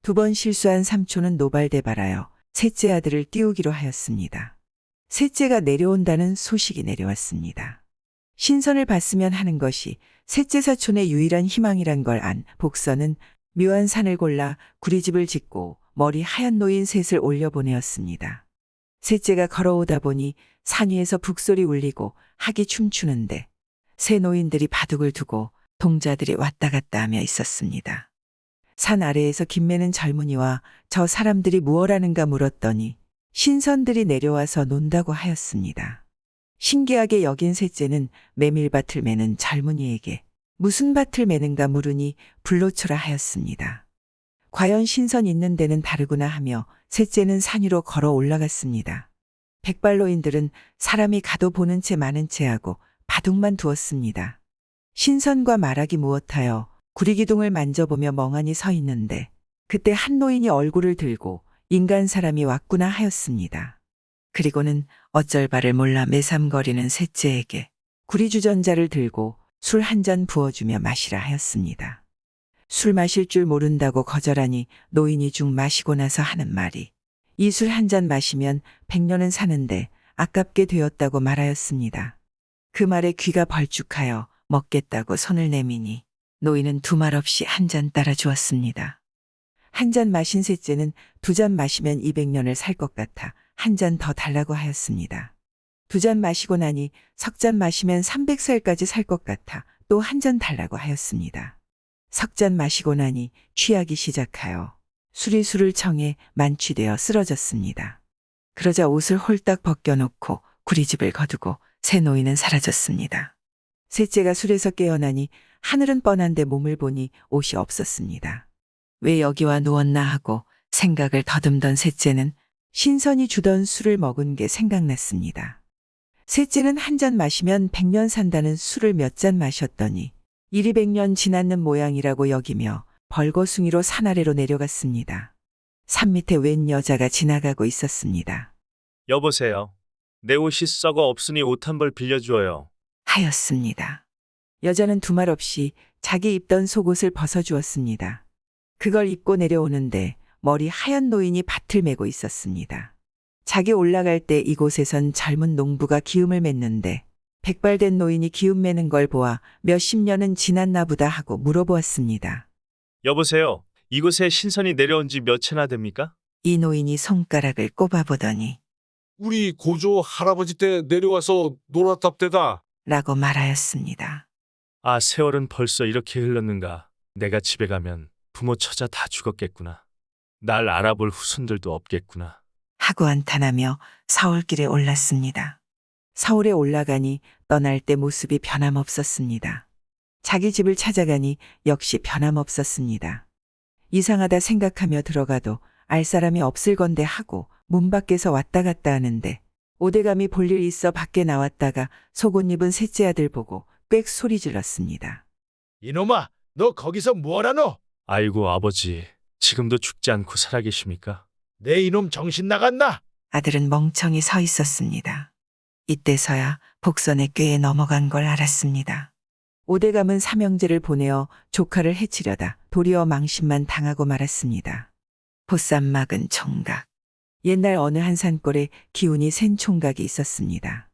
2번 실수한 삼촌은 노발대발하여 셋째 아들을 띄우기로 하였습니다. 셋째가 내려온다는 소식이 내려왔습니다. 신선을 봤으면 하는 것이 셋째 사촌의 유일한 희망이란 걸 안 복서는 묘한 산을 골라 구리집을 짓고 머리 하얀 노인 셋을 올려보내었습니다. 셋째가 걸어오다 보니 산 위에서 북소리 울리고 학이 춤추는데 새 노인들이 바둑을 두고 동자들이 왔다 갔다 하며 있었습니다. 산 아래에서 김매는 젊은이와 저 사람들이 무엇하는가 물었더니 신선들이 내려와서 논다고 하였습니다. 신기하게 여긴 셋째는 메밀밭을 매는 젊은이에게 무슨 밭을 매는가 물으니 불로초라 하였습니다. 과연 신선 있는 데는 다르구나 하며 셋째는 산 위로 걸어 올라갔습니다. 백발노인들은 사람이 가도 보는 채 많은 채 하고 바둑만 두었습니다. 신선과 말하기 무엇하여 구리기둥을 만져보며 멍하니 서 있는데 그때 한 노인이 얼굴을 들고 인간 사람이 왔구나 하였습니다. 그리고는 어쩔 바를 몰라 매삼거리는 셋째에게 구리주전자를 들고 술 한 잔 부어주며 마시라 하였습니다. 술 마실 줄 모른다고 거절하니 노인이 죽 마시고 나서 하는 말이 이 술 한 잔 마시면 100년은 사는데 아깝게 되었다고 말하였습니다. 그 말에 귀가 벌쭉하여 먹겠다고 손을 내미니 노인은 두 말 없이 한 잔 따라 주었습니다. 한 잔 마신 셋째는 2잔 마시면 200년을 살 것 같아 한 잔 더 달라고 하였습니다. 2잔 마시고 나니 3잔 마시면 300살까지 살 것 같아 또 한 잔 달라고 하였습니다. 3잔 마시고 나니 취하기 시작하여 수리수를 청해 만취되어 쓰러졌습니다. 그러자 옷을 홀딱 벗겨놓고 구리집을 거두고 새 노인은 사라졌습니다. 셋째가 술에서 깨어나니 하늘은 뻔한데 몸을 보니 옷이 없었습니다. 왜 여기와 누웠나 하고 생각을 더듬던 셋째는 신선이 주던 술을 먹은 게 생각났습니다. 셋째는 한 잔 마시면 100년 산다는 술을 몇 잔 마셨더니 일이 100년 지났는 모양이라고 여기며 벌거숭이로 산 아래로 내려갔습니다. 산 밑에 웬 여자가 지나가고 있었습니다. 여보세요. 내 옷이 썩어 없으니 옷 한 벌 빌려주어요. 하였습니다. 여자는 두 말 없이 자기 입던 속옷을 벗어주었습니다. 그걸 입고 내려오는데 머리 하얀 노인이 밭을 메고 있었습니다. 자기 올라갈 때 이곳에선 젊은 농부가 기음을 맸는데 백발된 노인이 기음 매는 걸 보아 몇십 년은 지났나 보다 하고 물어보았습니다. 여보세요. 이곳에 신선이 내려온 지 몇 채나 됩니까? 이 노인이 손가락을 꼽아보더니 우리 고조 할아버지 때 내려와서 놀았답대다. 라고 말하였습니다. 아, 세월은 벌써 이렇게 흘렀는가. 내가 집에 가면 부모 처자 다 죽었겠구나. 날 알아볼 후손들도 없겠구나. 하고 한탄하며 서울길에 올랐습니다. 서울에 올라가니 떠날 때 모습이 변함없었습니다. 자기 집을 찾아가니 역시 변함없었습니다. 이상하다 생각하며 들어가도 알 사람이 없을 건데 하고 문 밖에서 왔다 갔다 하는데 오대감이 볼 일 있어 밖에 나왔다가 속옷 입은 셋째 아들 보고 꽥 소리 질렀습니다. 이놈아, 너 거기서 뭐하노? 아이고 아버지, 지금도 죽지 않고 살아계십니까? 내 이놈 정신 나갔나? 아들은 멍청이 서 있었습니다. 이때서야 복선의 꾀에 넘어간 걸 알았습니다. 오대감은 삼형제를 보내어 조카를 해치려다 도리어 망신만 당하고 말았습니다. 보쌈 막은 총각. 옛날 어느 한 산골에 기운이 센 총각이 있었습니다.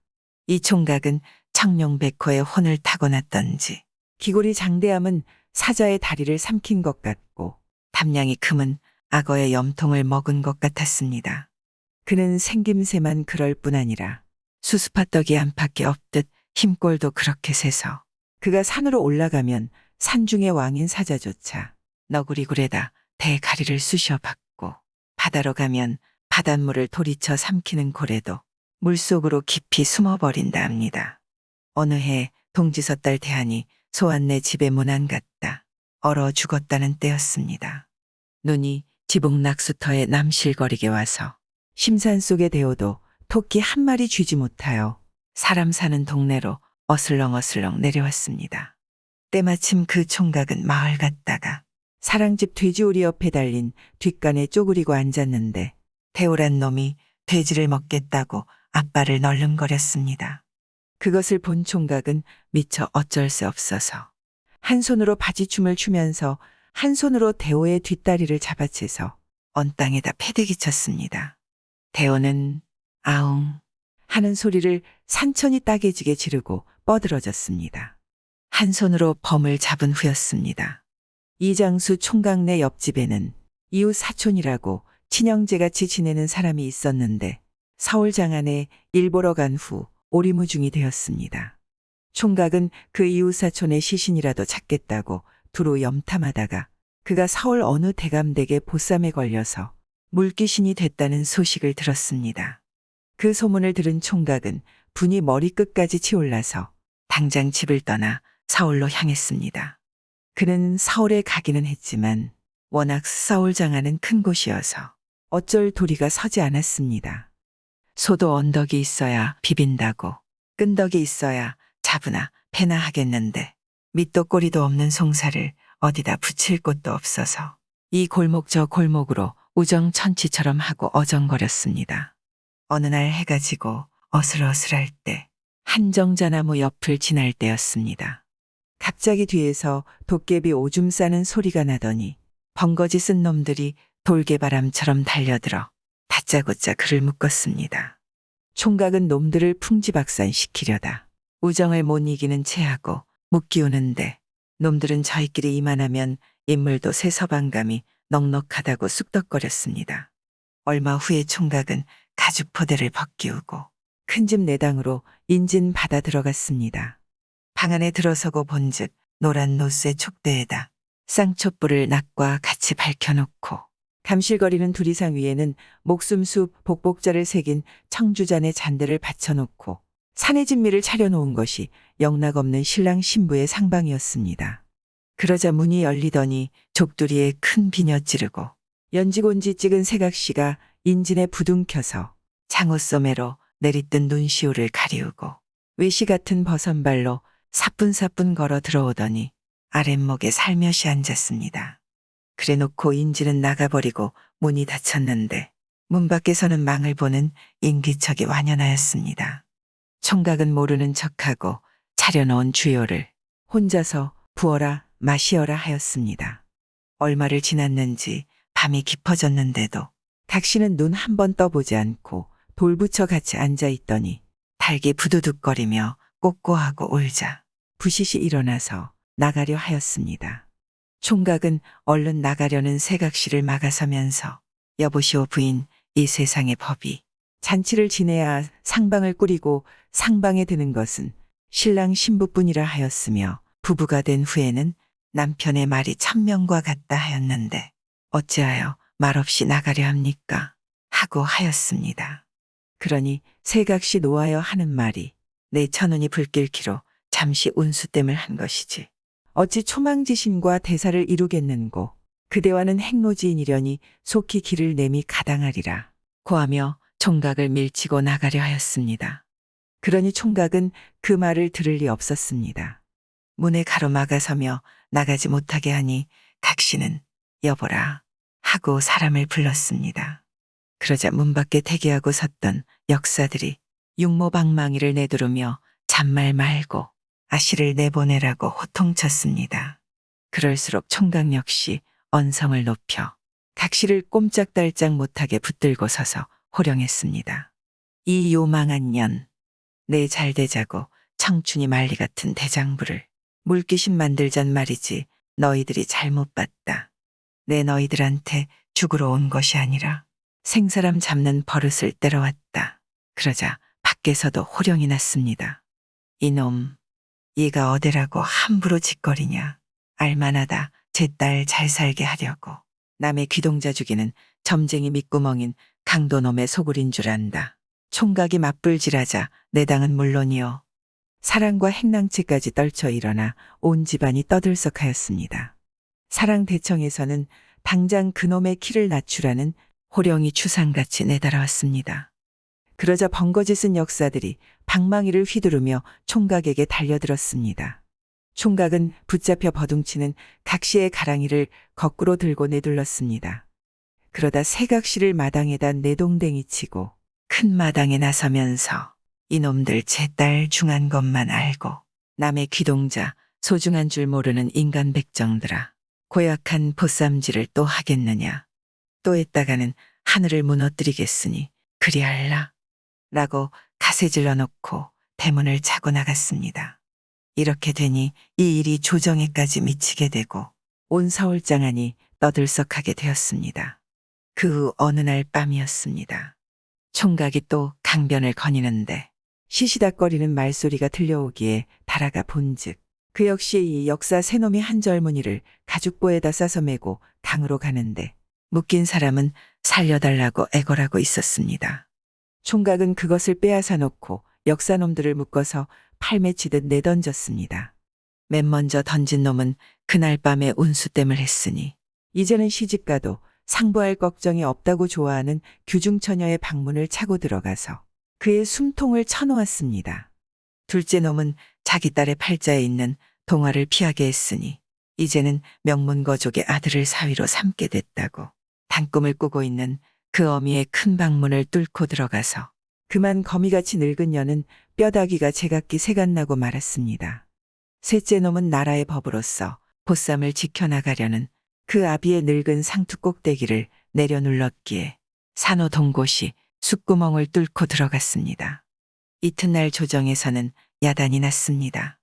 이 총각은 청룡백호의 혼을 타고났던지 기골이 장대함은 사자의 다리를 삼킨 것 같고 담량이 금은 악어의 염통을 먹은 것 같았습니다. 그는 생김새만 그럴 뿐 아니라 수수파떡이 안팎에 없듯 힘꼴도 그렇게 세서 그가 산으로 올라가면 산중의 왕인 사자조차 너구리굴에다 대가리를 쑤셔박고 바다로 가면 바닷물을 도리쳐 삼키는 고래도 물속으로 깊이 숨어버린다 합니다. 어느 해 동지섣달 대한이 소안네 집에 문안 갔다 얼어 죽었다는 때였습니다. 눈이 지붕낙수터에 남실거리게 와서 심산 속에 데워도 토끼 한 마리 쥐지 못하여 사람 사는 동네로 어슬렁어슬렁 내려왔습니다. 때마침 그 총각은 마을 갔다가 사랑집 돼지우리 옆에 달린 뒷간에 쪼그리고 앉았는데 태오란 놈이 돼지를 먹겠다고 앞발을 널름거렸습니다. 그것을 본 총각은 미처 어쩔 수 없어서 한 손으로 바지춤을 추면서 한 손으로 대오의 뒷다리를 잡아채서 언땅에다 패대기 쳤습니다. 대오는 아웅 하는 소리를 산천이 따개지게 지르고 뻗으러졌습니다. 한 손으로 범을 잡은 후였습니다. 이장수 총각네 옆집에는 이웃 사촌이라고 친형제같이 지내는 사람이 있었는데 서울 장안에 일 보러 간 후 오리무중이 되었습니다. 총각은 그 이웃 사촌의 시신이라도 찾겠다고 두루 염탐하다가 그가 서울 어느 대감댁의 보쌈에 걸려서 물귀신이 됐다는 소식을 들었습니다. 그 소문을 들은 총각은 분이 머리끝까지 치올라서 당장 집을 떠나 서울로 향했습니다. 그는 서울에 가기는 했지만 워낙 서울 장안은 큰 곳이어서 어쩔 도리가 서지 않았습니다. 소도 언덕이 있어야 비빈다고 끈덕이 있어야 잡으나 패나 하겠는데 밑도 꼬리도 없는 송사를 어디다 붙일 곳도 없어서 이 골목 저 골목으로 우정천치처럼 하고 어정거렸습니다. 어느 날 해가 지고 어슬어슬할 때 한정자나무 옆을 지날 때였습니다. 갑자기 뒤에서 도깨비 오줌 싸는 소리가 나더니 번거지 쓴 놈들이 돌개바람처럼 달려들어 다짜고짜 그를 묶었습니다. 총각은 놈들을 풍지박산시키려다 우정을 못 이기는 체하고 묶기우는데 놈들은 저희끼리 이만하면 인물도 새 서방감이 넉넉하다고 쑥덕거렸습니다. 얼마 후에 총각은 가죽포대를 벗기우고 큰 집 내당으로 인진 받아 들어갔습니다. 방 안에 들어서고 본즉 노란 노쇠 촉대에다 쌍촛불을 낙과 같이 밝혀놓고 감실거리는 두리상 위에는 목숨수 복복자를 새긴 청주잔의 잔대를 받쳐놓고 산의 진미를 차려놓은 것이 영락없는 신랑 신부의 상방이었습니다. 그러자 문이 열리더니 족두리에 큰 비녀 찌르고 연지곤지 찍은 세각시가 인진에 부둥켜서 장옷소매로 내리뜬 눈시울을 가리우고 외시 같은 버선발로 사뿐사뿐 걸어 들어오더니 아랫목에 살며시 앉았습니다. 그래놓고 인지는 나가버리고 문이 닫혔는데 문 밖에서는 망을 보는 인기척이 완연하였습니다. 총각은 모르는 척하고 차려놓은 주요를 혼자서 부어라 마시어라 하였습니다. 얼마를 지났는지 밤이 깊어졌는데도 각시는 눈 한 번 떠보지 않고 돌부처 같이 앉아있더니 달기 부두둑거리며 꼬꼬하고 울자 부시시 일어나서 나가려 하였습니다. 총각은 얼른 나가려는 세각시를 막아서면서 여보시오 부인, 이 세상의 법이 잔치를 지내야 상방을 꾸리고 상방에 드는 것은 신랑 신부뿐이라 하였으며 부부가 된 후에는 남편의 말이 천명과 같다 하였는데 어찌하여 말없이 나가려 합니까? 하고 하였습니다. 그러니 세각시 노하여 하는 말이 내 천운이 불길키로 잠시 운수땜을 한 것이지 어찌 초망지신과 대사를 이루겠는고 그대와는 행로지인이려니 속히 길을 내미 가당하리라 고하며 총각을 밀치고 나가려 하였습니다. 그러니 총각은 그 말을 들을 리 없었습니다. 문에 가로막아서며 나가지 못하게 하니 각시는 여보라 하고 사람을 불렀습니다. 그러자 문 밖에 대기하고 섰던 역사들이 육모방망이를 내두르며 잔말 말고 아씨를 내보내라고 호통쳤습니다. 그럴수록 총각 역시 언성을 높여 각시를 꼼짝달짝 못하게 붙들고 서서 호령했습니다. 이 요망한 년, 내 잘되자고 청춘이 말리 같은 대장부를 물귀신 만들잔 말이지 너희들이 잘못 봤다. 내 너희들한테 죽으러 온 것이 아니라 생사람 잡는 버릇을 때려왔다. 그러자 밖에서도 호령이 났습니다. 이놈, 얘가 어디라고 함부로 짓거리냐. 알만하다. 제 딸 잘 살게 하려고. 남의 귀동자 죽이는 점쟁이 밑구멍인 강도놈의 소굴인 줄 안다. 총각이 맞불질하자 내 당은 물론이요. 사랑과 행랑채까지 떨쳐 일어나 온 집안이 떠들썩하였습니다. 사랑대청에서는 당장 그놈의 키를 낮추라는 호령이 추상같이 내달아왔습니다. 그러자 번거짓은 역사들이 방망이를 휘두르며 총각에게 달려들었습니다. 총각은 붙잡혀 버둥치는 각시의 가랑이를 거꾸로 들고 내둘렀습니다. 그러다 새각시를 마당에다 내동댕이 치고 큰 마당에 나서면서 이놈들 제 딸 중한 것만 알고 남의 귀동자 소중한 줄 모르는 인간 백정들아. 고약한 보쌈질을 또 하겠느냐. 또 했다가는 하늘을 무너뜨리겠으니 그리할라. 라고 가세질러 놓고 대문을 차고 나갔습니다. 이렇게 되니 이 일이 조정에까지 미치게 되고 온 서울장안이 떠들썩하게 되었습니다. 그 후 어느 날 밤이었습니다. 총각이 또 강변을 거니는데 시시닥거리는 말소리가 들려오기에 달아가 본즉 그 역시 이 역사 새놈이 한 젊은이를 가죽보에다 싸서 메고 강으로 가는데 묶인 사람은 살려달라고 애걸하고 있었습니다. 총각은 그것을 빼앗아 놓고 역사놈들을 묶어서 팔매치듯 내던졌습니다. 맨 먼저 던진 놈은 그날 밤에 운수댐을 했으니 이제는 시집가도 상부할 걱정이 없다고 좋아하는 규중처녀의 방문을 차고 들어가서 그의 숨통을 쳐놓았습니다. 둘째 놈은 자기 딸의 팔자에 있는 동화를 피하게 했으니 이제는 명문거족의 아들을 사위로 삼게 됐다고 단꿈을 꾸고 있는 그 어미의 큰 방문을 뚫고 들어가서 그만 거미같이 늙은 년은 뼈다귀가 제각기 새갓나고 말았습니다. 셋째 놈은 나라의 법으로서 보쌈을 지켜나가려는 그 아비의 늙은 상투 꼭대기를 내려눌렀기에 산호동곳이 숫구멍을 뚫고 들어갔습니다. 이튿날 조정에서는 야단이 났습니다.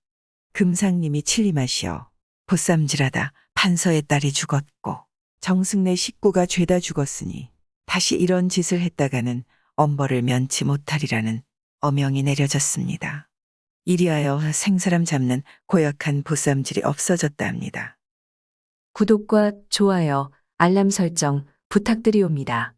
금상님이 칠림하시어 보쌈질하다 판서의 딸이 죽었고 정승래 식구가 죄다 죽었으니 다시 이런 짓을 했다가는 엄벌을 면치 못하리라는 어명이 내려졌습니다. 이리하여 생사람 잡는 고약한 보쌈질이 없어졌다 합니다. 구독과 좋아요, 알람 설정 부탁드리옵니다.